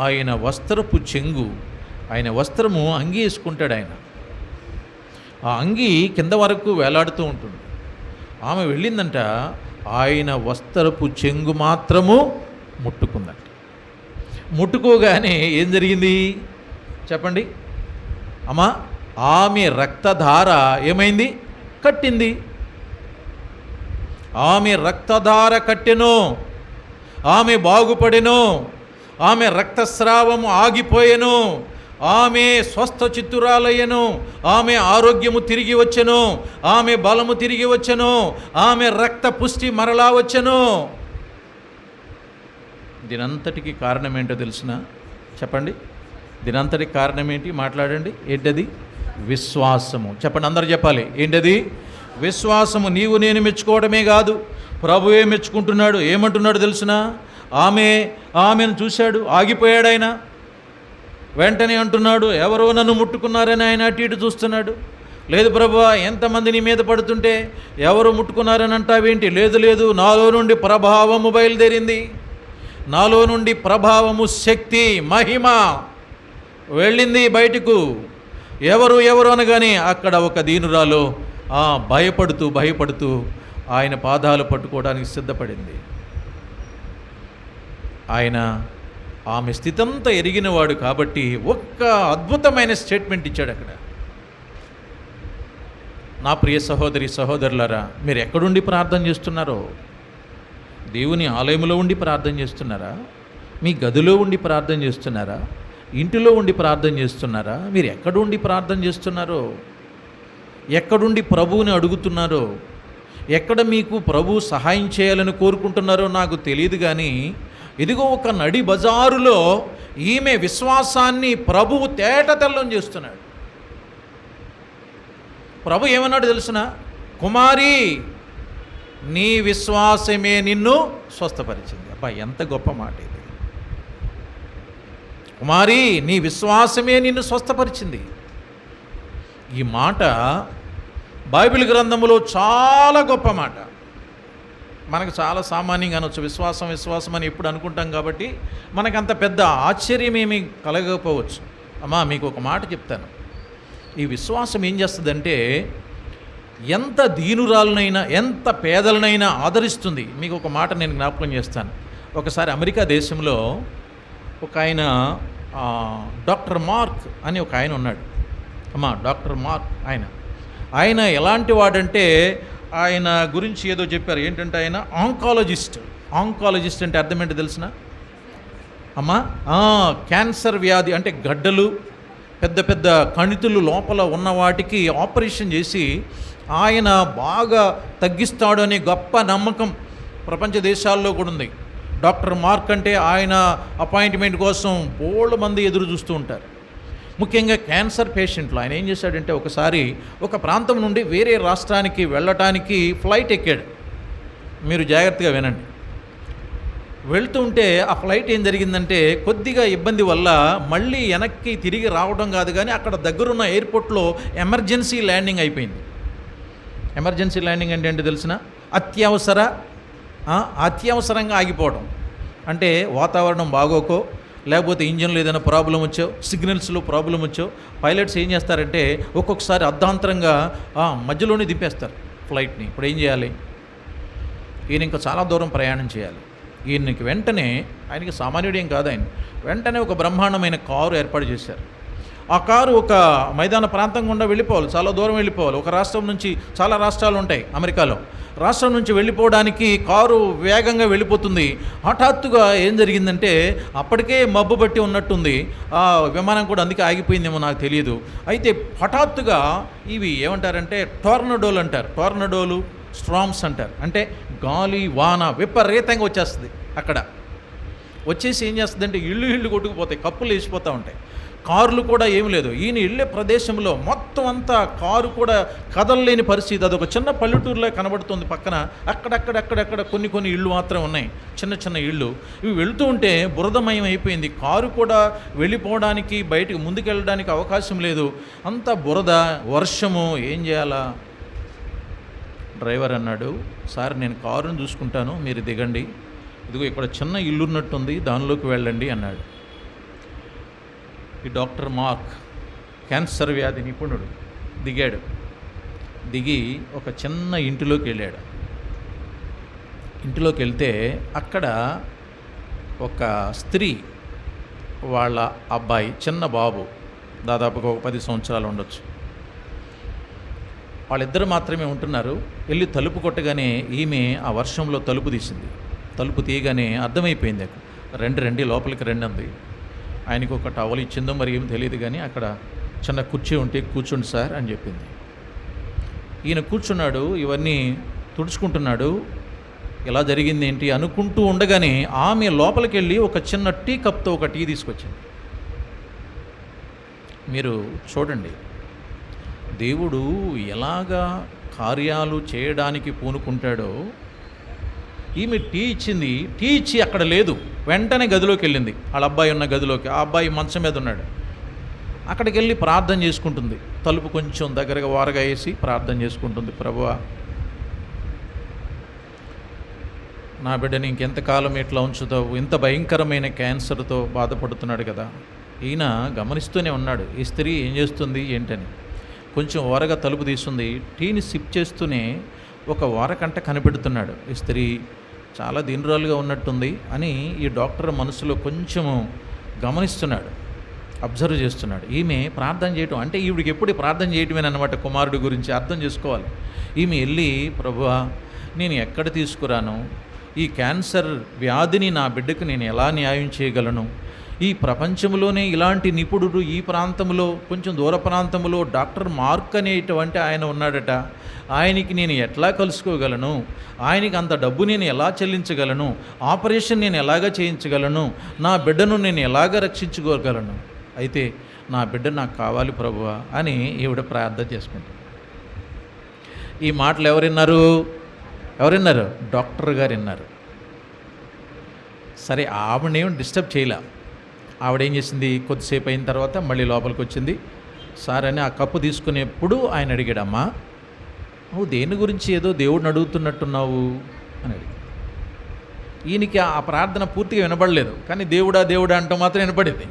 ఆయన వస్త్రపు చెంగు, ఆయన వస్త్రము అంగి వేసుకుంటాడు ఆయన. ఆ అంగి కింద వరకు వేలాడుతూ ఉంటుంది. ఆమె వెళ్ళిందంట, ఆయన వస్త్రపు చెంగు మాత్రము ముట్టుకుందంట. ముట్టుకోగానే ఏం జరిగింది చెప్పండి అమ్మా? ఆమె రక్తధార ఏమైంది? కట్టింది. ఆమె రక్తధార కట్టెను, ఆమె బాగుపడెను, ఆమె రక్తస్రావము ఆగిపోయెను, ఆమె స్వస్థ చిత్తురాలయ్యను, ఆమె ఆరోగ్యము తిరిగి వచ్చెను, ఆమె బలము తిరిగి వచ్చెను, ఆమె రక్త పుష్టి మరలా వచ్చెను. దీనంతటికి కారణం ఏంటో తెలుసునా? చెప్పండి. దీనంతటికి కారణం ఏంటి? మాట్లాడండి. ఏంటది? విశ్వాసము. చెప్పండి, అందరూ చెప్పాలి. ఏంటది? విశ్వాసము. నీవు నేను మెచ్చుకోవడమే కాదు, ప్రభువే మెచ్చుకుంటున్నాడు. ఏమంటున్నాడు తెలుసునా? ఆమెను చూశాడు, ఆగిపోయాడు ఆయన. వెంటనే అంటున్నాడు, ఎవరో నన్ను ముట్టుకున్నారని ఆయన అటు ఇటు చూస్తున్నాడు. లేదు ప్రభువా, ఎంతమంది నీ మీద పడుతుంటే ఎవరు ముట్టుకున్నారని అంటావేంటి? లేదు లేదు, నాలో నుండి ప్రభావము బయలుదేరింది, నాలో నుండి ప్రభావము, శక్తి, మహిమ వెళ్ళింది బయటకు. ఎవరు ఎవరు అనగానే అక్కడ ఒక దీనురాలు భయపడుతూ ఆయన పాదాలు పట్టుకోవడానికి సిద్ధపడింది. ఆయన ఆమె స్థితంతా ఎరిగినవాడు కాబట్టి ఒక్క అద్భుతమైన స్టేట్మెంట్ ఇచ్చాడు అక్కడ. నా ప్రియ సహోదరి సహోదరులారా, మీరు ఎక్కడుండి ప్రార్థన చేస్తున్నారో? దేవుని ఆలయంలో ఉండి ప్రార్థన చేస్తున్నారా? మీ గదిలో ఉండి ప్రార్థన చేస్తున్నారా? ఇంటిలో ఉండి ప్రార్థన చేస్తున్నారా? మీరు ఎక్కడుండి ప్రార్థన చేస్తున్నారో? ఎక్కడుండి ప్రభువుని అడుగుతున్నారో? ఎక్కడ మీకు ప్రభు సహాయం చేయాలని కోరుకుంటున్నారో నాకు తెలియదు, కానీ ఇదిగో ఒక నడి బజారులో ఈమె విశ్వాసాన్ని ప్రభువు తేటతెల్లం చేస్తున్నాడు. ప్రభు ఏమన్నాడు తెలుసిన? కుమారి, నీ విశ్వాసమే నిన్ను స్వస్థపరిచింది. అబ్బా, ఎంత గొప్ప మాట ఇది! కుమారి, నీ విశ్వాసమే నిన్ను స్వస్థపరిచింది. ఈ మాట బైబిల్ గ్రంథములో చాలా గొప్ప మాట. మనకు చాలా సామాన్యంగా అనొచ్చు, విశ్వాసం అని ఎప్పుడు అనుకుంటాం కాబట్టి మనకంత పెద్ద ఆశ్చర్యమేమీ కలగకపోవచ్చు. అమ్మా, మీకు ఒక మాట చెప్తాను. ఈ విశ్వాసం ఏం చేస్తుందంటే ఎంత దీనురాలనైనా, ఎంత పేదలనైనా ఆదరిస్తుంది. మీకు ఒక మాట నేను జ్ఞాపకం చేస్తాను. ఒకసారి అమెరికా దేశంలో ఒక ఆయన డాక్టర్ మార్క్ అని ఒక ఆయన ఉన్నాడు. అమ్మా, డాక్టర్ మార్క్ ఆయన ఎలాంటి వాడంటే, ఆయన గురించి ఏదో చెప్పారు. ఏంటంటే ఆయన ఆంకాలజిస్ట్ అంటే అర్థం ఏంటో తెలిసిన అమ్మా? క్యాన్సర్ వ్యాధి అంటే గడ్డలు, పెద్ద పెద్ద కణితులు లోపల ఉన్న వాటికి ఆపరేషన్ చేసి ఆయన బాగా తగ్గిస్తాడు అనే గొప్ప నమ్మకం ప్రపంచ దేశాల్లో కూడా ఉంది. డాక్టర్ మార్క్ అంటే ఆయన అపాయింట్మెంట్ కోసం బోల్డ్ మంది ఎదురు చూస్తూ ఉంటారు. ముఖ్యంగా క్యాన్సర్ పేషెంట్లు. ఆయన ఏం చేశాడంటే, ఒకసారి ఒక ప్రాంతం నుండి వేరే రాష్ట్రానికి వెళ్ళటానికి ఫ్లైట్ ఎక్కాడు. మీరు జాగ్రత్తగా వినండి. వెళ్తూ ఉంటే ఆ ఫ్లైట్ ఏం జరిగిందంటే, కొద్దిగా ఇబ్బంది వల్ల మళ్ళీ వెనక్కి తిరిగి రావడం కాదు, కానీ అక్కడ దగ్గరున్న ఎయిర్పోర్ట్లో ఎమర్జెన్సీ ల్యాండింగ్ అయిపోయింది. ఎమర్జెన్సీ ల్యాండింగ్ అంటే ఏంటో తెలిసిన? అత్యవసరంగా ఆగిపోవడం. అంటే వాతావరణం బాగోకో, లేకపోతే ఇంజన్లో ఏదైనా ప్రాబ్లం వచ్చో, సిగ్నల్స్లో ప్రాబ్లం వచ్చో, పైలట్స్ ఏం చేస్తారంటే ఒక్కొక్కసారి అర్ధాంతరంగా మధ్యలోనే దింపేస్తారు ఫ్లైట్ని. ఇప్పుడు ఏం చేయాలి? ఈయన ఇంకా చాలా దూరం ప్రయాణం చేయాలి. ఈయనకి వెంటనే, ఆయనకి సామాన్యుడేం కాదు, ఆయన వెంటనే ఒక బ్రహ్మాండమైన కారు ఏర్పాటు చేశారు. ఆ కారు ఒక మైదాన ప్రాంతం గుండా వెళ్ళిపోవాలి, చాలా దూరం వెళ్ళిపోవాలి. ఒక రాష్ట్రం నుంచి, చాలా రాష్ట్రాలు ఉంటాయి అమెరికాలో, రాష్ట్రం నుంచి వెళ్ళిపోవడానికి కారు వేగంగా వెళ్ళిపోతుంది. హఠాత్తుగా ఏం జరిగిందంటే, అప్పటికే మబ్బు బట్టి ఉన్నట్టుంది, ఆ విమానం కూడా అందుకే ఆగిపోయిందేమో నాకు తెలియదు. అయితే హఠాత్తుగా ఇవి ఏమంటారంటే టోర్నడోలు అంటారు, టోర్నడోలు, స్ట్రామ్స్ అంటారు. అంటే గాలి వాన విపరీతంగా వచ్చేస్తుంది. అక్కడ వచ్చేసి ఏం చేస్తుందంటే ఇళ్ళు కొట్టుకుపోతాయి, కప్పులు వేసిపోతూ ఉంటాయి. కార్లు కూడా ఏమి లేదు. ఈయన వెళ్ళే ప్రదేశంలో మొత్తం అంతా కారు కూడా కదలలేని పరిస్థితి. అదొక చిన్న పల్లెటూరులో కనబడుతుంది. పక్కన అక్కడక్కడ కొన్ని ఇళ్ళు మాత్రం ఉన్నాయి, చిన్న చిన్న ఇళ్ళు. ఇవి వెళుతూ ఉంటే బురదమయం అయిపోయింది. కారు కూడా వెళ్ళిపోవడానికి, బయటకు ముందుకెళ్ళడానికి అవకాశం లేదు. అంత బురద, వర్షము. ఏం చేయాలా? డ్రైవర్ అన్నాడు, సార్ నేను కారుని చూసుకుంటాను, మీరు దిగండి, ఇదిగో ఇక్కడ చిన్న ఇల్లు ఉన్నట్టుంది, దానిలోకి వెళ్ళండి అన్నాడు. ఈ డాక్టర్ మార్క్ క్యాన్సర్ వ్యాధి నిపుణుడు దిగాడు. దిగి ఒక చిన్న ఇంటిలోకి వెళ్ళాడు. ఇంటిలోకి వెళ్తే అక్కడ ఒక స్త్రీ వాళ్ళ అబ్బాయి, చిన్న బాబు, దాదాపుగా ఒక 10 సంవత్సరాలు ఉండొచ్చు, వాళ్ళిద్దరు మాత్రమే ఉంటున్నారు. వెళ్ళి తలుపు కొట్టగానే ఈమె ఆ వర్షంలో తలుపు తీసింది. తలుపు తీయగానే అర్థమైపోయింది, రండి లోపలికి రండి అంది. ఆయనకు ఒక టవల్ ఇచ్చిందో మరి ఏం తెలియదు, కానీ అక్కడ చిన్న కుర్చీ ఉంటే కూర్చోండి సార్ అని చెప్పింది. ఈయన కూర్చున్నాడు, ఇవన్నీ తుడుచుకుంటున్నాడు. ఎలా జరిగింది ఏంటి అనుకుంటూ ఉండగానే ఆమె లోపలికి వెళ్ళి ఒక చిన్న టీ కప్తో ఒక టీ తీసుకొచ్చింది. మీరు చూడండి, దేవుడు ఎలాగా కార్యాలు చేయడానికి పూనుకుంటాడో. ఈమె టీ ఇచ్చింది, టీ ఇచ్చి అక్కడ లేదు, వెంటనే గదిలోకి వెళ్ళింది, వాళ్ళ అబ్బాయి ఉన్న గదిలోకి. ఆ అబ్బాయి మంచం మీద ఉన్నాడు. అక్కడికి వెళ్ళి ప్రార్థన చేసుకుంటుంది. తలుపు కొంచెం దగ్గరగా వారగా వేసి ప్రార్థన చేసుకుంటుంది. ప్రభువా, నా బిడ్డని ఇంకెంతకాలం ఇట్లా ఉంచుతావు? ఇంత భయంకరమైన క్యాన్సర్తో బాధపడుతున్నాడు కదా. ఈయన గమనిస్తూనే ఉన్నాడు, ఈ స్త్రీ ఏం చేస్తుంది ఏంటని. కొంచెం ఓరగా తలుపు తీస్తుంది, టీని సిప్ చేస్తూనే ఒక ఓరకంట కనిపెడుతున్నాడు. ఈ స్త్రీ చాలా దీనురాలుగా ఉన్నట్టుంది అని ఈ డాక్టర్ మనసులో కొంచెము గమనిస్తున్నాడు, అబ్జర్వ్ చేస్తున్నాడు. ఈమె ప్రార్థన చేయటం అంటే ఈవిడికి ఎప్పుడు ప్రార్థన చేయటమేనమాట, కుమారుడి గురించి అర్థం చేసుకోవాలి. ఈమె వెళ్ళి, ప్రభువా, నేను ఎక్కడ తీసుకురాను? ఈ క్యాన్సర్ వ్యాధిని నా బిడ్డకు నేను ఎలా న్యాయం చేయగలను? ఈ ప్రపంచంలోనే ఇలాంటి నిపుణుడు ఈ ప్రాంతంలో, కొంచెం దూర ప్రాంతంలో డాక్టర్ మార్క్ అనేటువంటి ఆయన ఉన్నాడట. ఆయనకి నేను ఎట్లా కలుసుకోగలను? ఆయనకి అంత డబ్బు నేను ఎలా చెల్లించగలను? ఆపరేషన్ నేను ఎలాగ చేయించగలను? నా బిడ్డను నేను ఎలాగ రక్షించుకోగలను? అయితే నా బిడ్డ నాకు కావాలి ప్రభువా అని ఈవిడ ప్రార్థన చేసుకుంటాను. ఈ మాటలు ఎవరిన్నారు? డాక్టర్ గారు విన్నారు. సరే, ఆవిడనేమి డిస్టర్బ్ చేయలే. ఆవిడేం చేసింది, కొద్దిసేపు అయిన తర్వాత మళ్ళీ లోపలికి వచ్చింది. సార్ అని ఆ కప్పు తీసుకునేప్పుడు ఆయన అడిగాడమ్మా, నువ్వు దేని గురించి ఏదో దేవుడిని అడుగుతున్నట్టున్నావు అని అడిగి. ఈయనకి ఆ ప్రార్థన పూర్తిగా వినబడలేదు, కానీ దేవుడా అంటూ మాత్రం వినపడింది.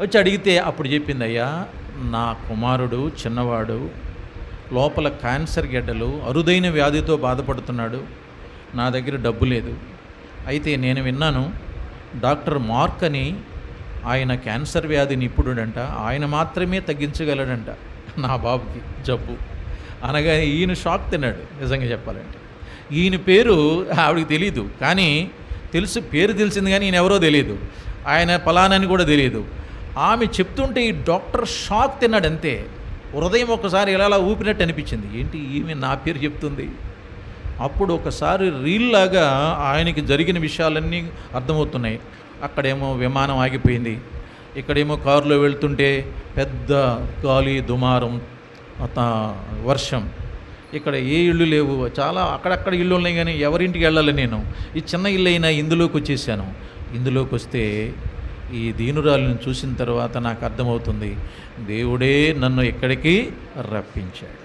వచ్చి అడిగితే అప్పుడు చెప్పింది, అయ్యా, నా కుమారుడు చిన్నవాడు, లోపల క్యాన్సర్ గెడ్డలు, అరుదైన వ్యాధితో బాధపడుతున్నాడు, నా దగ్గర డబ్బు లేదు. అయితే నేను విన్నాను, డాక్టర్ మార్క్ అని ఆయన క్యాన్సర్ వ్యాధి నిపుణుడంట, ఆయన మాత్రమే తగ్గించగలడంట నా బాబుకి జబ్బు అనగానే ఈయన షాక్ తిన్నాడు. నిజంగా చెప్పాలంటే ఈయన పేరు ఆవిడకి తెలియదు, కానీ పేరు తెలిసింది, కానీ ఈయన ఎవరో తెలియదు, ఆయన ఫలానని కూడా తెలియదు. ఆమె చెప్తుంటే ఈ డాక్టర్ షాక్ తిన్నాడు అంతే. హృదయం ఒకసారి ఇలా ఊపినట్టు అనిపించింది, ఏంటి ఈమె నా పేరు చెప్తుంది? అప్పుడు ఒకసారి రీల్లాగా ఆయనకి జరిగిన విషయాలన్నీ అర్థమవుతున్నాయి. అక్కడేమో విమానం ఆగిపోయింది, ఇక్కడేమో కారులో వెళ్తుంటే పెద్ద గాలి దుమారం, వర్షం, ఇక్కడ ఏ ఇళ్ళు లేవు, చాలా అక్కడక్కడ ఇళ్ళు ఉన్నాయి, కానీ ఎవరింటికి వెళ్ళాలి నేను? ఈ చిన్న ఇల్లు అయినా ఇందులోకి వచ్చేసాను. ఇందులోకి వస్తే ఈ దీనురాలను చూసిన తర్వాత నాకు అర్థమవుతుంది, దేవుడే నన్ను ఇక్కడికి రప్పించాడు.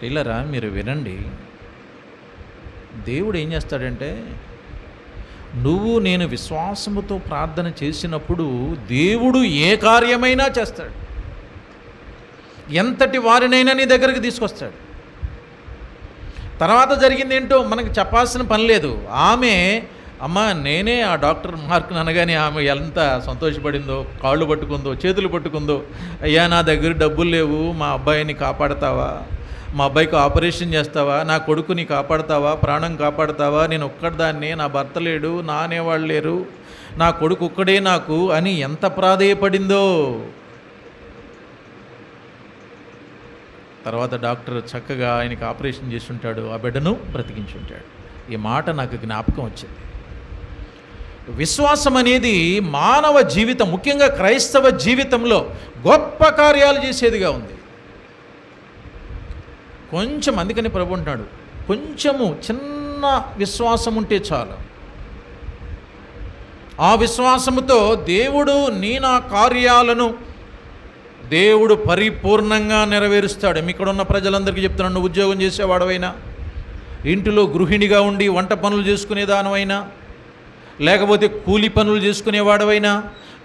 పిల్లరా, మీరు వినండి, దేవుడు ఏం చేస్తాడంటే, నువ్వు నేను విశ్వాసముతో ప్రార్థన చేసినప్పుడు దేవుడు ఏ కార్యమైనా చేస్తాడు. ఎంతటి వారినైనా నీ దగ్గరికి తీసుకొస్తాడు. తర్వాత జరిగింది ఏంటో మనకు చెప్పాల్సిన పని లేదు. ఆమె, అమ్మ నేనే ఆ డాక్టర్ మార్క్ని అనగానే ఆమె ఎంత సంతోషపడిందో, కాళ్ళు పట్టుకుందో, చేతులు పట్టుకుందో, అయ్యా నా దగ్గర డబ్బులు లేవు, మా అబ్బాయిని కాపాడతావా? మా అబ్బాయికి ఆపరేషన్ చేస్తావా? నా కొడుకుని కాపాడతావా? ప్రాణం కాపాడతావా? నేను ఒక్కడిదాన్ని, నా భర్త లేడు, నా అనేవాళ్ళు లేరు, నా కొడుకు ఒక్కడే నాకు అని ఎంత ప్రాధేయపడిందో. తర్వాత డాక్టర్ చక్కగా ఆయనకి ఆపరేషన్ చేసి ఉంటాడు, ఆ బిడ్డను బ్రతికించుంటాడు. ఈ మాట నాకు జ్ఞాపకం వచ్చింది. విశ్వాసం అనేది మానవ జీవితం, ముఖ్యంగా క్రైస్తవ జీవితంలో గొప్ప కార్యాలు చేసేదిగా ఉంది. కొంచెం, అందుకని ప్రభు అంటున్నాడు, కొంచెము చిన్న విశ్వాసం ఉంటే చాలు. ఆ విశ్వాసముతో దేవుడు నా కార్యాలను దేవుడు పరిపూర్ణంగా నెరవేరుస్తాడు. ఇక్కడ ఉన్న ప్రజలందరికీ చెప్తున్నాను, నువ్వు ఉద్యోగం చేసేవాడవైనా, ఇంటిలో గృహిణిగా ఉండి వంట పనులు చేసుకునేదానవైనా, లేకపోతే కూలి పనులు చేసుకునేవాడవైనా,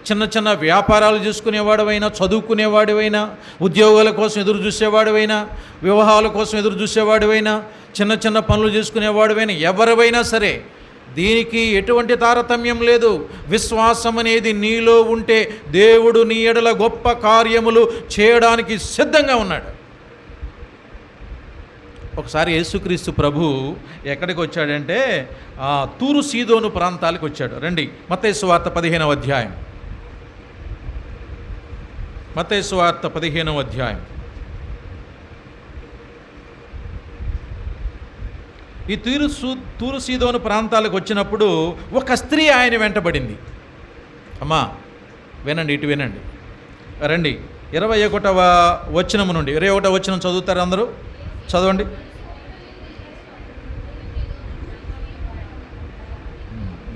చిన్న చిన్న వ్యాపారాలు చేసుకునేవాడివైనా, చదువుకునేవాడివైనా, ఉద్యోగాల కోసం ఎదురు చూసేవాడివైనా, వివాహాల కోసం ఎదురు చూసేవాడివైనా, చిన్న చిన్న పనులు చేసుకునేవాడివైనా, ఎవరివైనా సరే దీనికి ఎటువంటి తారతమ్యం లేదు. విశ్వాసం అనేది నీలో ఉంటే దేవుడు నీ ఎడల గొప్ప కార్యములు చేయడానికి సిద్ధంగా ఉన్నాడు. ఒకసారి యేసుక్రీస్తు ప్రభు ఎక్కడికి వచ్చాడంటే తూరు సీదోను ప్రాంతాలకు వచ్చాడు. రండి, మత్తయి సువార్త 15వ అధ్యాయం. మత్తయి సువార్త 15వ అధ్యాయం. ఈ తూరు సీదోను ప్రాంతాలకు వచ్చినప్పుడు ఒక స్త్రీ ఆయన వెంటబడింది. అమ్మా వినండి, ఇటు వినండి, రండి. 21వ వచనం నుండి 21వ వచనం చదువుతారు అందరూ? చదవండి.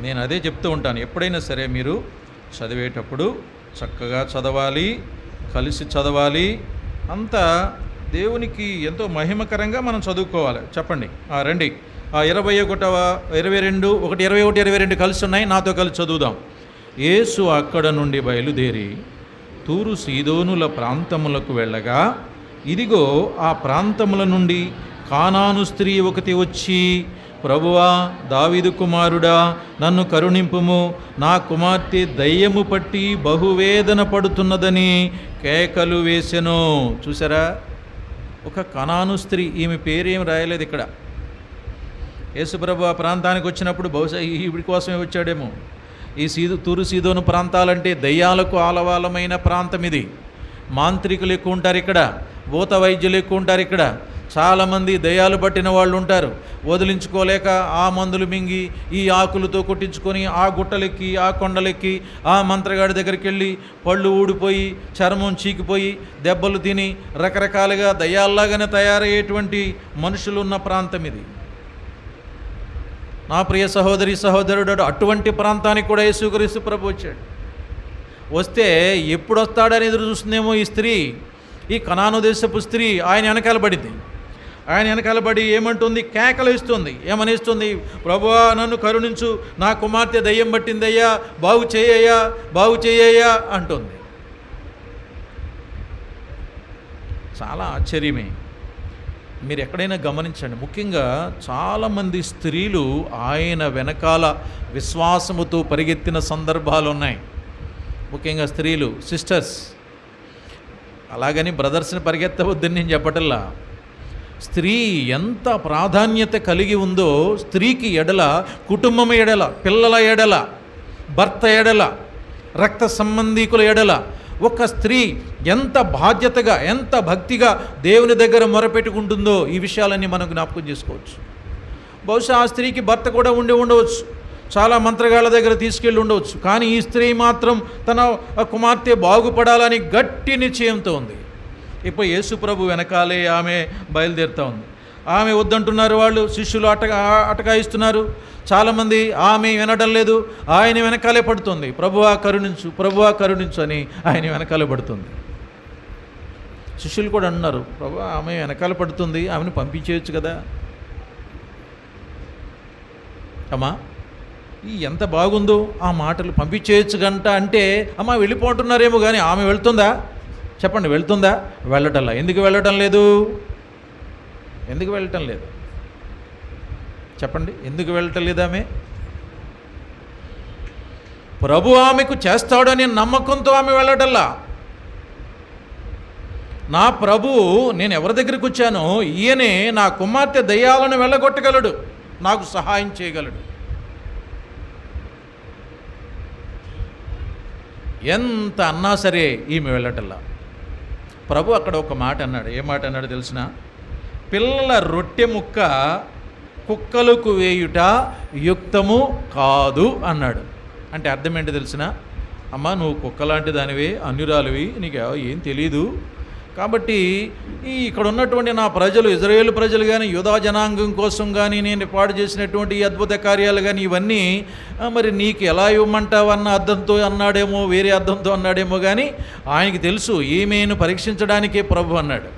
నేను అదే చెప్తూ ఉంటాను, ఎప్పుడైనా సరే మీరు చదివేటప్పుడు చక్కగా చదవాలి, కలిసి చదవాలి. అంతా దేవునికి ఎంతో మహిమకరంగా మనం చదువుకోవాలి. చెప్పండి, రండి. 22 22 కలిసి ఉన్నాయి, నాతో కలిసి చదువుదాం. యేసు అక్కడ నుండి బయలుదేరి తూరు సీదోనుల ప్రాంతములకు వెళ్ళగా, ఇదిగో ఆ ప్రాంతముల నుండి కానాను స్త్రీ ఒకటి వచ్చి, ప్రభువా, దావీదు కుమారుడా, నన్ను కరుణింపుము, నా కుమార్తె దయ్యము పట్టి బహువేదన పడుతున్నదని కేకలు వేసెను. చూసారా, ఒక కనాను స్త్రీ, ఈమె పేరేం రాయలేదు ఇక్కడ. యేసుప్రభు ఆ ప్రాంతానికి వచ్చినప్పుడు బహుశా ఈవిడి కోసమే వచ్చాడేమో. ఈ తూరు సీదోను ప్రాంతాలంటే దయ్యాలకు ఆలవాలమైన ప్రాంతం ఇది. మాంత్రికులు ఎక్కువ ఉంటారు ఇక్కడ, భూత వైద్యులు ఎక్కువ ఉంటారు ఇక్కడ. చాలామంది దయ్యాలు పట్టిన వాళ్ళు ఉంటారు. వదిలించుకోలేక ఆ మందులు మింగి ఈ ఆకులతో కొట్టించుకొని ఆ గుట్టలెక్కి ఆ కొండలెక్కి ఆ మంత్రగాడి దగ్గరికి వెళ్ళి పళ్ళు ఊడిపోయి చర్మం చీకిపోయి దెబ్బలు తిని రకరకాలుగా దయ్యాల్లాగానే తయారయ్యేటువంటి మనుషులు ఉన్న ప్రాంతం ఇది. నా ప్రియ సహోదరి సహోదరుడు, అటువంటి ప్రాంతానికి కూడా యేసుక్రీస్తు ప్రభు వచ్చాడు. వస్తే ఎప్పుడు వస్తాడని ఎదురు చూస్తుందేమో ఈ స్త్రీ, ఈ కనాను దేశపు స్త్రీ. ఆయన వెనకాల పడింది. ఆయన వెనకాల పడి ఏమంటుంది? కేకలు ఇస్తుంది. ఏమనిస్తుంది? ప్రభువా, నన్ను కరుణించు, నా కుమార్తె దయ్యం పట్టిందయ్యా, బాగు చేయ్యా, బాగు చేయ్యా అంటుంది. చాలా ఆశ్చర్యమే. మీరు ఎక్కడైనా గమనించండి, ముఖ్యంగా చాలామంది స్త్రీలు ఆయన వెనకాల విశ్వాసముతో పరిగెత్తిన సందర్భాలు ఉన్నాయి. ముఖ్యంగా స్త్రీలు, సిస్టర్స్. అలాగని బ్రదర్స్ని పరిగెత్తవద్దని నేను చెప్పటల్లా. స్త్రీ ఎంత ప్రాధాన్యత కలిగి ఉందో, స్త్రీకి ఎడల, కుటుంబం ఎడల, పిల్లల ఎడల, భర్త ఎడల, రక్త సంబంధీకుల ఎడల ఒక స్త్రీ ఎంత బాధ్యతగా, ఎంత భక్తిగా దేవుని దగ్గర మొరపెట్టుకుంటుందో ఈ విషయాలన్నీ మనం జ్ఞాపకం చేసుకోవచ్చు. బహుశా ఆ స్త్రీకి భర్త కూడా ఉండవచ్చు, చాలా మంత్రగాళ్ళ దగ్గర తీసుకెళ్ళి ఉండవచ్చు. కానీ ఈ స్త్రీ మాత్రం తన కుమార్తె బాగుపడాలని గట్టి నిశ్చయంతో ఉంది. ఇప్పుడు యేసు ప్రభు వెనకాలే ఆమె బయలుదేరుతూ ఉంది. ఆమె వద్దంటున్నారు వాళ్ళు, శిష్యులు అటకాయిస్తున్నారు. చాలామంది ఆమె వినడం లేదు, ఆయన వెనకాలే పడుతుంది. ప్రభువా కరుణించు, ప్రభువా కరుణించు అని ఆయన వెనకాలే పడుతుంది. శిష్యులు కూడా అన్నారు, ప్రభువా ఆమె వెనకాల పడుతుంది, ఆమెను పంపించేయచ్చు కదా. అమ్మా, ఎంత బాగుందో ఆ మాటలు, పంపించేయచ్చు గంట అంటే అమ్మ వెళ్ళిపోతున్నారేమో, కానీ ఆమె వెళ్తుందా? చెప్పండి, వెళ్తుందా? వెళ్ళటంలా. ఎందుకు వెళ్ళటం లేదు? ఎందుకు వెళ్ళటం లేదు? చెప్పండి, ఎందుకు వెళ్ళటం లేదు? ఆమె ప్రభు ఆమెకు చేస్తాడని నమ్మకంతో ఆమె వెళ్ళటల్లా. నా ప్రభు, నేను ఎవరి దగ్గరికి వచ్చానో ఈయనే నా కుమార్తె దయ్యాలను వెళ్ళగొట్టగలడు, నాకు సహాయం చేయగలడు. ఎంత అన్నా సరే ఈమె వెళ్ళటల్లా. ప్రభు అక్కడ ఒక మాట అన్నాడు. ఏ మాట అన్నాడు తెలిసిన? పిల్లల రొట్టె ముక్క కుక్కలకు వేయుట యుక్తము కాదు అన్నాడు. అంటే అర్థం ఏంటి తెలిసిన? అమ్మ, నువ్వు కుక్కలాంటి దానివి, అన్యురాలివి, నీకు ఏం తెలీదు. కాబట్టి ఇక్కడ ఉన్నటువంటి నా ప్రజలు, ఇజ్రాయేలు ప్రజలు కానీ, యూదా జనాంగం కోసం కానీ నేను పాడు చేసినటువంటి ఈ అద్భుత కార్యాలు కానీ ఇవన్నీ మరి నీకు ఎలా ఇవ్వమంటావు అన్న అర్థంతో అన్నాడేమో, వేరే అర్థంతో అన్నాడేమో, కానీ ఆయనకి తెలుసు ఈమెను పరీక్షించడానికే ప్రభు అన్నాడు.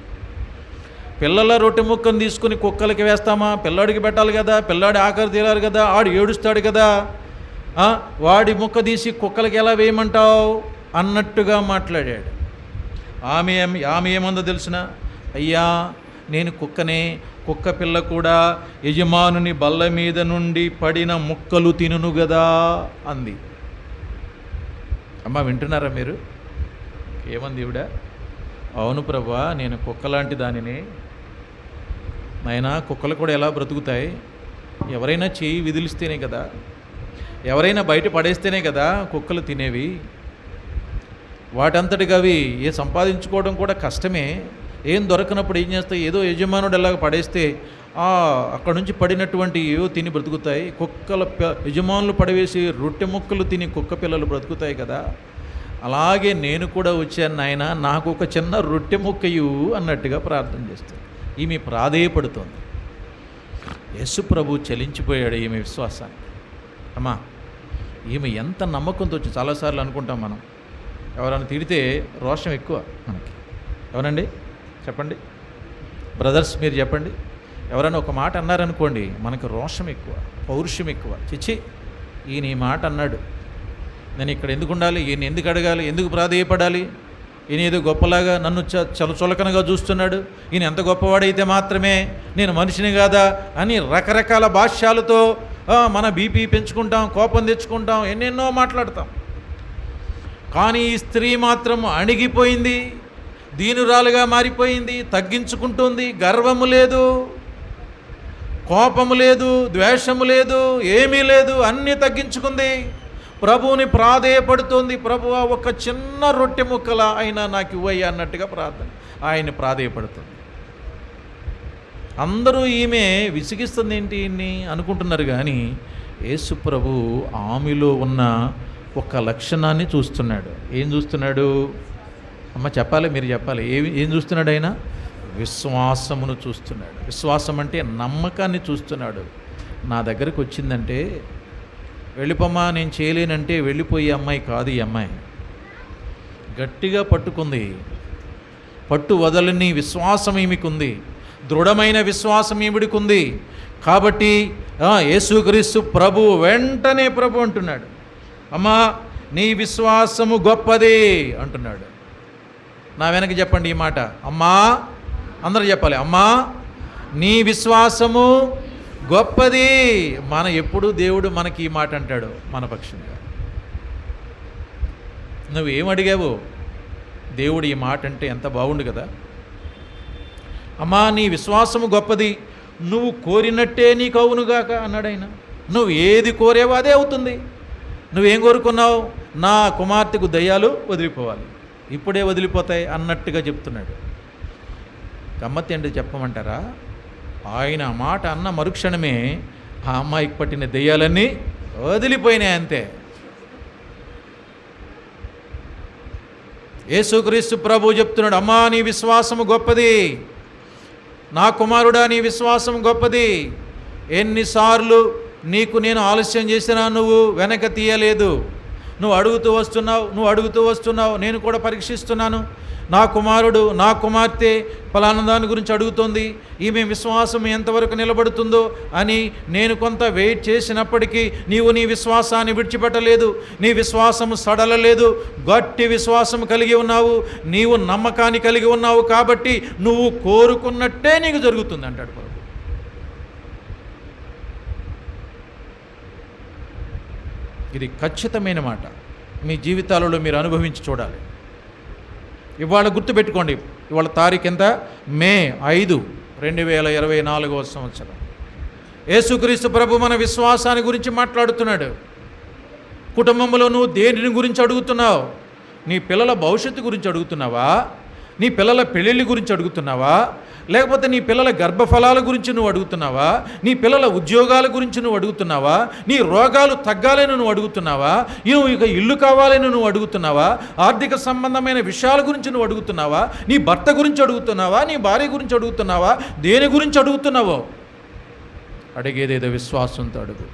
పిల్లల రొట్టె ముక్కను తీసుకుని కుక్కలకి వేస్తామా? పిల్లాడికి పెట్టాలి కదా, పిల్లాడి ఆఖరి తీరాలి కదా, ఆడు ఏడుస్తాడు కదా. వాడి ముక్క తీసి కుక్కలకి ఎలా వేయమంటావు అన్నట్టుగా మాట్లాడాడు. ఆమె ఏమందో తెలిసిన, అయ్యా నేను కుక్కనే, కుక్క పిల్ల కూడా యజమానుని బల్ల మీద నుండి పడిన ముక్కలు తినును గదా అంది. అమ్మ వింటున్నారా మీరు? ఏమంది ఈవిడ? అవును ప్రభువా, నేను కుక్కలాంటి దానిని. నాయనా, కుక్కలు కూడా ఎలా బ్రతుకుతాయి? ఎవరైనా చేయి విదిలిస్తేనే కదా, ఎవరైనా బయట పడేస్తేనే కదా కుక్కలు తినేవి. వాటంతటికి అవి సంపాదించుకోవడం కూడా కష్టమే. ఏం దొరకనప్పుడు ఏం చేస్తాయి? ఏదో యజమానుడు ఎలాగ పడేస్తే అక్కడ నుంచి పడినటువంటి ఏవో తిని బ్రతుకుతాయి. కుక్కల యజమానులు పడవేసి రొట్టె ముక్కలు తిని కుక్క పిల్లలు బ్రతుకుతాయి కదా. అలాగే నేను కూడా వచ్చాను నాయన, నాకు ఒక చిన్న రొట్టె ముక్కయు అన్నట్టుగా ప్రార్థన చేస్తాను. ఈమె ప్రాధేయపడుతోంది. యేసు ప్రభు చలించిపోయాడు ఈమె విశ్వాసాన్ని. అమ్మా, ఈమె ఎంత నమ్మకంతో వచ్చి, చాలాసార్లు అనుకుంటాం మనం, ఎవరైనా తిడితే రోషం ఎక్కువ మనకి. ఎవరండి చెప్పండి, బ్రదర్స్ మీరు చెప్పండి. ఎవరైనా ఒక మాట అన్నారనుకోండి, మనకు రోషం ఎక్కువ, పౌరుషం ఎక్కువ. చిచ్చి, ఈయన ఈ మాట అన్నాడు, నేను ఇక్కడ ఎందుకు ఉండాలి, ఈయన ఎందుకు అడగాలి, ఎందుకు ప్రాధేయపడాలి, ఈయన ఏదో గొప్పలాగా నన్ను చులకనగా చూస్తున్నాడు, ఈయన ఎంత గొప్పవాడైతే మాత్రమే నేను మనిషిని కాదా అని రకరకాల భాష్యాలతో మన బీపీ పెంచుకుంటాం, కోపం తెచ్చుకుంటాం, ఎన్నెన్నో మాట్లాడతాం. కానీ ఈ స్త్రీ మాత్రం అణిగిపోయింది, దీనురాలుగా మారిపోయింది, తగ్గించుకుంటుంది. గర్వము లేదు, కోపము లేదు, ద్వేషము లేదు, ఏమీ లేదు, అన్నీ తగ్గించుకుంది. ప్రభువుని ప్రాధేయపడుతుంది. ప్రభువా, ఒక చిన్న రొట్టె ముక్కల అయినా నాకు ఇవ్వయ్యా అన్నట్టుగా ఆయన్ని ప్రాధేయపడుతుంది. అందరూ ఈమె విసిగిస్తుంది ఏంటి ఇన్ని అనుకుంటున్నారు, కానీ యేసు ప్రభు ఆమెలో ఉన్న ఒక లక్షణాన్ని చూస్తున్నాడు. ఏం చూస్తున్నాడు? అమ్మ చెప్పాలి, మీరు చెప్పాలి. ఏం చూస్తున్నాడు ఆయన? విశ్వాసమును చూస్తున్నాడు. విశ్వాసం అంటే నమ్మకాన్ని చూస్తున్నాడు. నా దగ్గరకు వచ్చిందంటే వెళ్ళిపోమ్మా, నేను చేయలేనంటే వెళ్ళిపోయే అమ్మాయి కాదు ఈ అమ్మాయి. గట్టిగా పట్టుకుంది, పట్టు వదలని విశ్వాసం ఈమెకుంది, దృఢమైన విశ్వాసం ఈవిడికుంది. కాబట్టి యేసుక్రీస్తు ప్రభు వెంటనే ప్రభు అంటున్నాడు, అమ్మా నీ విశ్వాసము గొప్పది అంటున్నాడు. నా వెనక చెప్పండి ఈ మాట, అమ్మా, అందరూ చెప్పాలి, అమ్మా నీ విశ్వాసము గొప్పది. ఎప్పుడు దేవుడు మనకి ఈ మాట అంటాడు మన పక్షంగా. నువ్వేం అడిగావు? దేవుడు ఈ మాట అంటే ఎంత బాగుండు కదా. అమ్మా నీ విశ్వాసము గొప్పది, నువ్వు కోరినట్టే నీకు అవునుగాక అన్నాడు ఆయన. నువ్వు ఏది కోరేవో అదే అవుతుంది. నువ్వేం కోరుకున్నావు? నా కుమార్తెకు దయ్యాలు వదిలిపోవాలి, ఇప్పుడే వదిలిపోతాయి అన్నట్టుగా చెప్తున్నాడు. గమ్మత్తు ఏంటి చెప్పమంటారా? ఆయన మాట అన్న మరుక్షణమే ఆ అమ్మాయికి పట్టిన దెయ్యాలన్నీ వదిలిపోయినాయి అంతే. యేసుక్రీస్తు ప్రభు చెప్తున్నాడు, అమ్మా నీ విశ్వాసము గొప్పది, నా కుమారుడా నీ విశ్వాసం గొప్పది. ఎన్నిసార్లు నీకు నేను ఆలస్యం చేసినా నువ్వు వెనక తీయలేదు. నువ్వు అడుగుతూ వస్తున్నావు, నేను కూడా పరీక్షిస్తున్నాను. నా కుమారుడు, నా కుమార్తె ఫలానా దాని గురించి అడుగుతోంది, ఈమె విశ్వాసం ఎంతవరకు నిలబడుతుందో అని నేను కొంత వెయిట్ చేసినప్పటికీ నీవు నీ విశ్వాసాన్ని విడిచిపెట్టలేదు, నీ విశ్వాసము సడలలేదు, గట్టి విశ్వాసం కలిగి ఉన్నావు, నీవు నమ్మకాన్ని కలిగి ఉన్నావు, కాబట్టి నువ్వు కోరుకున్నట్టే నీకు జరుగుతుంది అంటాడు ప్రభు. ఇది ఖచ్చితమైన మాట. మీ జీవితాలలో మీరు అనుభవించి చూడాలి. ఇవాళ గుర్తుపెట్టుకోండి, ఇవాళ తారీఖు ఎంత? మే 5, 2024వ సంవత్సరం. యేసుక్రీస్తు ప్రభు మన విశ్వాసాన్ని గురించి మాట్లాడుతున్నాడు. కుటుంబంలో నువ్వు దేనిని గురించి అడుగుతున్నావు? నీ పిల్లల భవిష్యత్తు గురించి అడుగుతున్నావా? నీ పిల్లల పెళ్ళిళ్ళ గురించి అడుగుతున్నావా? లేకపోతే నీ పిల్లల గర్భఫలాల గురించి నువ్వు అడుగుతున్నావా? నీ పిల్లల ఉద్యోగాల గురించి నువ్వు అడుగుతున్నావా? నీ రోగాలు తగ్గాలని నువ్వు అడుగుతున్నావా? నువ్వు ఇక ఇల్లు కావాలని నువ్వు అడుగుతున్నావా? ఆర్థిక సంబంధమైన విషయాల గురించి నువ్వు అడుగుతున్నావా? నీ భర్త గురించి అడుగుతున్నావా? నీ భార్య గురించి అడుగుతున్నావా? దేని గురించి అడుగుతున్నావో అడిగేదేదో విశ్వాసంతో అడుగు,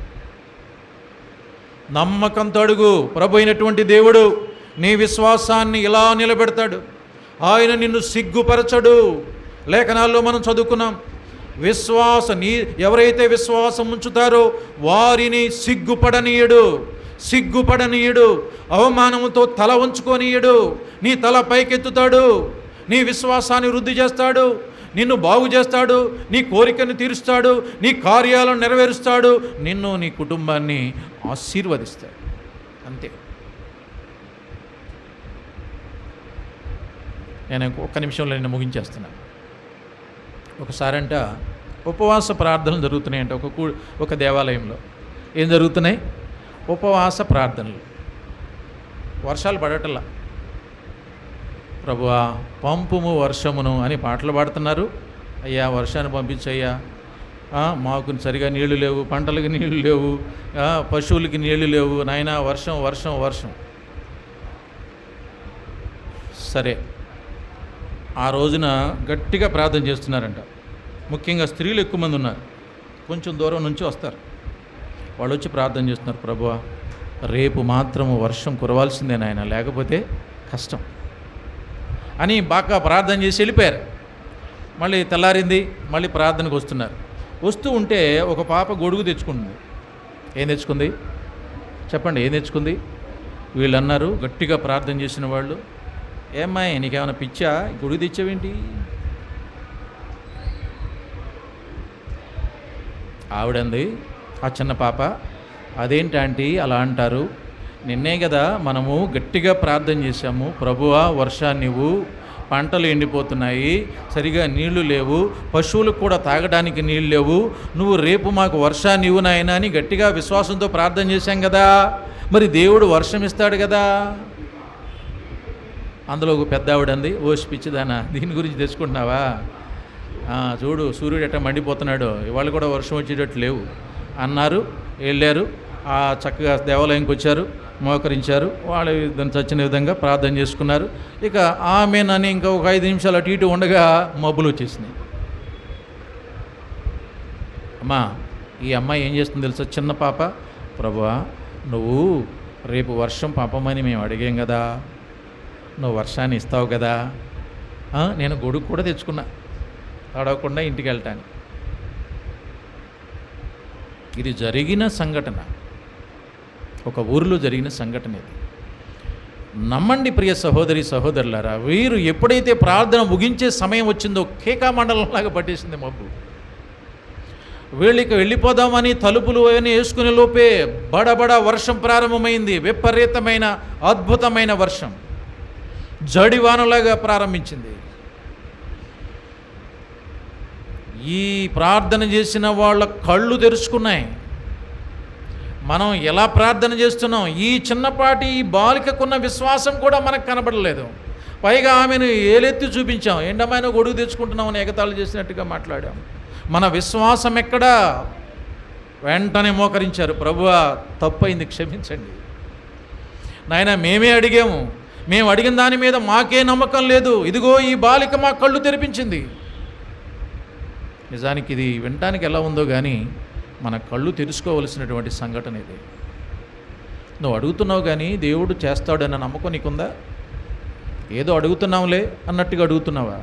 నమ్మకంతో అడుగు. ప్రభు అయినటువంటి దేవుడు నీ విశ్వాసాన్ని ఇలా నిలబెడతాడు. ఆయన నిన్ను సిగ్గుపరచడు. లేఖనాల్లో మనం చదువుకున్నాం, ఎవరైతే విశ్వాసం ఉంచుతారో వారిని సిగ్గుపడనీయడు. సిగ్గుపడనీయుడు, అవమానముతో తల ఉంచుకోనీయుడు. నీ తల పైకెత్తుతాడు, నీ విశ్వాసాన్ని వృద్ధి చేస్తాడు, నిన్ను బాగు చేస్తాడు, నీ కోరికను తీరుస్తాడు, నీ కార్యాలను నెరవేరుస్తాడు, నిన్ను నీ కుటుంబాన్ని ఆశీర్వదిస్తాడు. అంతే. నేను ఒక్క నిమిషంలో నేను ముగించేస్తున్నాను. ఒకసారంట ఉపవాస ప్రార్థనలు జరుగుతున్నాయంట ఒక దేవాలయంలో. ఏం జరుగుతున్నాయి? ఉపవాస ప్రార్థనలు. వర్షాలు పడటల్లా. ప్రభువా పంపుము వర్షమును అని పాటలు పాడుతున్నారు. అయ్యా వర్షాన్ని పంపించయ్యా, మాకు సరిగా నీళ్లు లేవు, పంటలకి నీళ్లు లేవు, పశువులకి నీళ్లు లేవు, నాయనా వర్షం వర్షం వర్షం. సరే, ఆ రోజున గట్టిగా ప్రార్థన చేస్తున్నారంట. ముఖ్యంగా స్త్రీలు ఎక్కువ మంది ఉన్నారు. కొంచెం దూరం నుంచి వస్తారు. వాళ్ళు వచ్చి ప్రార్థన చేస్తున్నారు, ప్రభువా రేపు మాత్రము వర్షం కురవాల్సిందే నాయన, లేకపోతే కష్టం అని బాగా ప్రార్థన చేసి వెళ్ళిపోయారు. మళ్ళీ తెల్లారింది, మళ్ళీ ప్రార్థనకు వస్తున్నారు. వస్తూ ఉంటే ఒక పాప గొడుగు తెచ్చుకుంటుంది. ఏం తెచ్చుకుంది చెప్పండి? ఏం తెచ్చుకుంది? వీళ్ళు అన్నారు, గట్టిగా ప్రార్థన చేసిన వాళ్ళు, ఏమ్మాయి నీకేమైనా పిచ్చా, గొడుగు తెచ్చావేంటి? ఆవిడంది, ఆ చిన్న పాప, అదేంటంటే అలా అంటారు, నిన్నే కదా మనము గట్టిగా ప్రార్థన చేశాము, ప్రభువా వర్షాన్ని ఇవ్వు, పంటలు ఎండిపోతున్నాయి, సరిగా నీళ్లు లేవు, పశువులకు కూడా తాగడానికి నీళ్ళు లేవు, నువ్వు రేపు మాకు వర్షాన్ని ఇవ్వు నాయనా అని గట్టిగా విశ్వాసంతో ప్రార్థన చేశాం కదా, మరి దేవుడు వర్షం ఇస్తాడు కదా. అందులో ఒక పెద్ద ఆవిడంది, ఓసి పిచ్చిదానా దీని గురించి తెచ్చుకుంటున్నావా, చూడు సూర్యుడు ఎట్ట మండిపోతున్నాడు, ఇవాళ కూడా వర్షం వచ్చేటట్టు లేవు అన్నారు. వెళ్ళారు, చక్కగా దేవాలయంకి వచ్చారు, మోకరించారు, వాళ్ళు దాన్ని చచ్చిన విధంగా ప్రార్థన చేసుకున్నారు. ఇక ఆమెనని ఇంకా ఒక 5 నిమిషాలు అటు ఇటు ఉండగా మబ్బులు వచ్చేసినాయి. అమ్మా ఈ అమ్మాయి ఏం చేస్తుంది తెలుసా? చిన్న పాప, ప్రభువా నువ్వు రేపు వర్షం పాపమని మేము అడిగాం కదా, నువ్వు వర్షాన్ని ఇస్తావు కదా, నేను గొడుగు కూడా తెచ్చుకున్నా తడవకుండా ఇంటికి వెళ్ళటానికి. ఇది జరిగిన సంఘటన, ఒక ఊరిలో జరిగిన సంఘటన ఇది. నమ్మండి ప్రియ సహోదరి సహోదరులారా, వీరు ఎప్పుడైతే ప్రార్థన ముగించే సమయం వచ్చిందో కేకా మండలంలాగా పట్టేసింది మబ్బు. వీళ్ళకి వెళ్ళిపోదామని తలుపులు అవన్నీ వేసుకునే లోపే బడబడ వర్షం ప్రారంభమైంది. విపరీతమైన అద్భుతమైన వర్షం జడివానలాగా ప్రారంభించింది. ఈ ప్రార్థన చేసిన వాళ్ళ కళ్ళు తెరుచుకున్నాయి. మనం ఎలా ప్రార్థన చేస్తున్నాం, ఈ చిన్నపాటి ఈ బాలికకున్న విశ్వాసం కూడా మనకు కనబడలేదు. పైగా ఆమెను ఏలెత్తి చూపించాం, ఎండమైన గొడుగు తెచ్చుకుంటున్నామని ఎగతాళి చేసినట్టుగా మాట్లాడాం. మన విశ్వాసం ఎక్కడా? వెంటనే మోకరించారు, ప్రభువా తప్పైంది క్షమించండి నాయన, మేమే అడిగాము, మేము అడిగిన దాని మీద మాకే నమ్మకం లేదు, ఇదిగో ఈ బాలిక మా కళ్ళు తెరిపించింది. నిజానికి ఇది వినటానికి ఎలా ఉందో కానీ మన కళ్ళు తెరుచుకోవలసినటువంటి సంఘటన ఇది. నువ్వు అడుగుతున్నావు కానీ దేవుడు చేస్తాడన్న నమ్మకం నీకుందా? ఏదో అడుగుతున్నావులే అన్నట్టుగా అడుగుతున్నావా?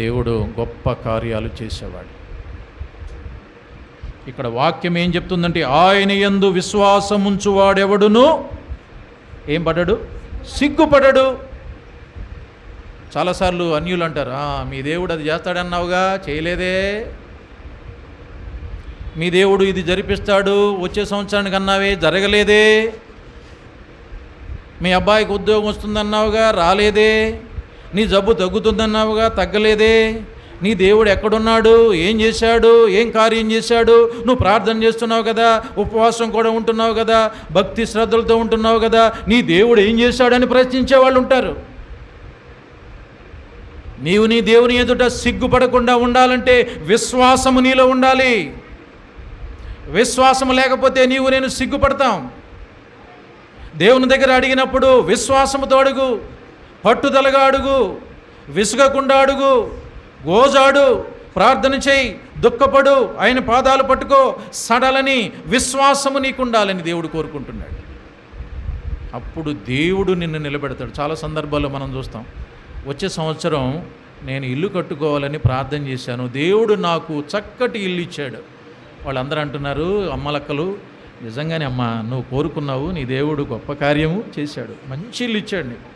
దేవుడు గొప్ప కార్యాలు చేసేవాడు. ఇక్కడ వాక్యం ఏం చెప్తుందంటే, ఆయన యందు విశ్వాసముంచువాడెవడును ఏం పడ్డాడు? సిగ్గుపడడు. చాలాసార్లు అన్యులు అంటారు, మీ దేవుడు అది చేస్తాడన్నావుగా, చేయలేదే, మీ దేవుడు ఇది జరిపిస్తాడు వచ్చే సంవత్సరానికి అన్నావే, జరగలేదే, మీ అబ్బాయికి ఉద్యోగం వస్తుందన్నావుగా, రాలేదే, నీ జబ్బు తగ్గుతుందన్నావుగా, తగ్గలేదే, నీ దేవుడు ఎక్కడున్నాడు, ఏం చేశాడు, ఏం కార్యం చేశాడు, నువ్వు ప్రార్థన చేస్తున్నావు కదా, ఉపవాసం కూడా ఉంటున్నావు కదా, భక్తి శ్రద్ధలతో ఉంటున్నావు కదా, నీ దేవుడు ఏం చేశాడని ప్రశ్నించే వాళ్ళు ఉంటారు. నీవు నీ దేవుని ఎదుట సిగ్గుపడకుండా ఉండాలంటే విశ్వాసము నీలో ఉండాలి. విశ్వాసము లేకపోతే నీవు నేను సిగ్గుపడతాం. దేవుని దగ్గర అడిగినప్పుడు విశ్వాసముతో అడుగు, పట్టుదలగా అడుగు, విసుగకుండా అడుగు, గోజాడు, ప్రార్థన చేయి, దుఃఖపడు, ఆయన పాదాలు పట్టుకో, సడలని విశ్వాసము నీకుండాలని దేవుడు కోరుకుంటున్నాడు. అప్పుడు దేవుడు నిన్ను నిలబెడతాడు. చాలా సందర్భాల్లో మనం చూస్తాం, వచ్చే సంవత్సరం నేను ఇల్లు కట్టుకోవాలని ప్రార్థన చేశాను, దేవుడు నాకు చక్కటి ఇల్లు ఇచ్చాడు. వాళ్ళందరూ అంటున్నారు, అమ్మలక్కలు నిజంగానే అమ్మా, నువ్వు కోరుకున్నావు, నీ దేవుడు గొప్ప కార్యము చేశాడు, మంచి ఇల్లు ఇచ్చాడు నీకు.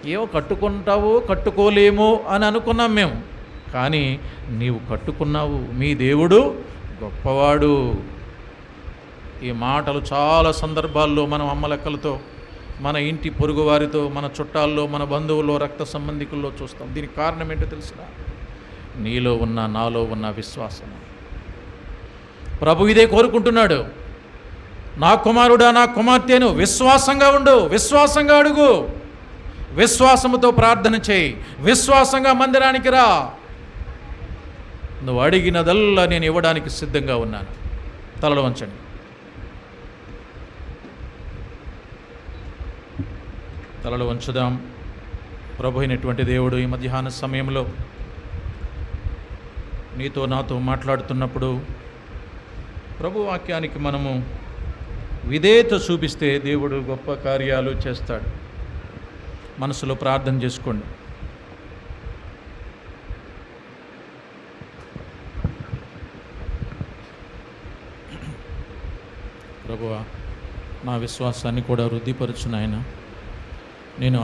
ఏమో కట్టుకుంటావో కట్టుకోలేమో అని అనుకున్నాం మేము, కానీ నీవు కట్టుకున్నావు. మీ దేవుడు గొప్పవాడు. ఈ మాటలు చాలా సందర్భాల్లో మనం అమ్మలక్కలతో, మన ఇంటి పొరుగు వారితో, మన చుట్టాల్లో, మన బంధువుల్లో, రక్త సంబంధికుల్లో చూస్తాం. దీనికి కారణం ఏంటో తెలుసునా? నీలో ఉన్న, నాలో ఉన్న విశ్వాసం. ప్రభు ఇదే కోరుకుంటున్నాడు. నా కుమారుడా, నా కుమార్తెను విశ్వాసంగా ఉండు, విశ్వాసంగా అడుగు, విశ్వాసముతో ప్రార్థన చేయి, విశ్వాసంగా మందిరానికి రా. నువ్వు అడిగినదల్లా నేను ఇవ్వడానికి సిద్ధంగా ఉన్నాను. తలలు వంచండి. తలలు వంచుదాం. ప్రభు అయినటువంటి దేవుడు ఈ మధ్యాహ్న సమయంలో నీతో నాతో మాట్లాడుతున్నప్పుడు ప్రభు వాక్యానికి మనము విధేయత చూపిస్తే దేవుడు గొప్ప కార్యాలు చేస్తాడు. మనసులో ప్రార్థన చేసుకోండి. ప్రభువా, నా విశ్వాసాన్ని కూడా వృద్ధిపరచు నాయనా. నేను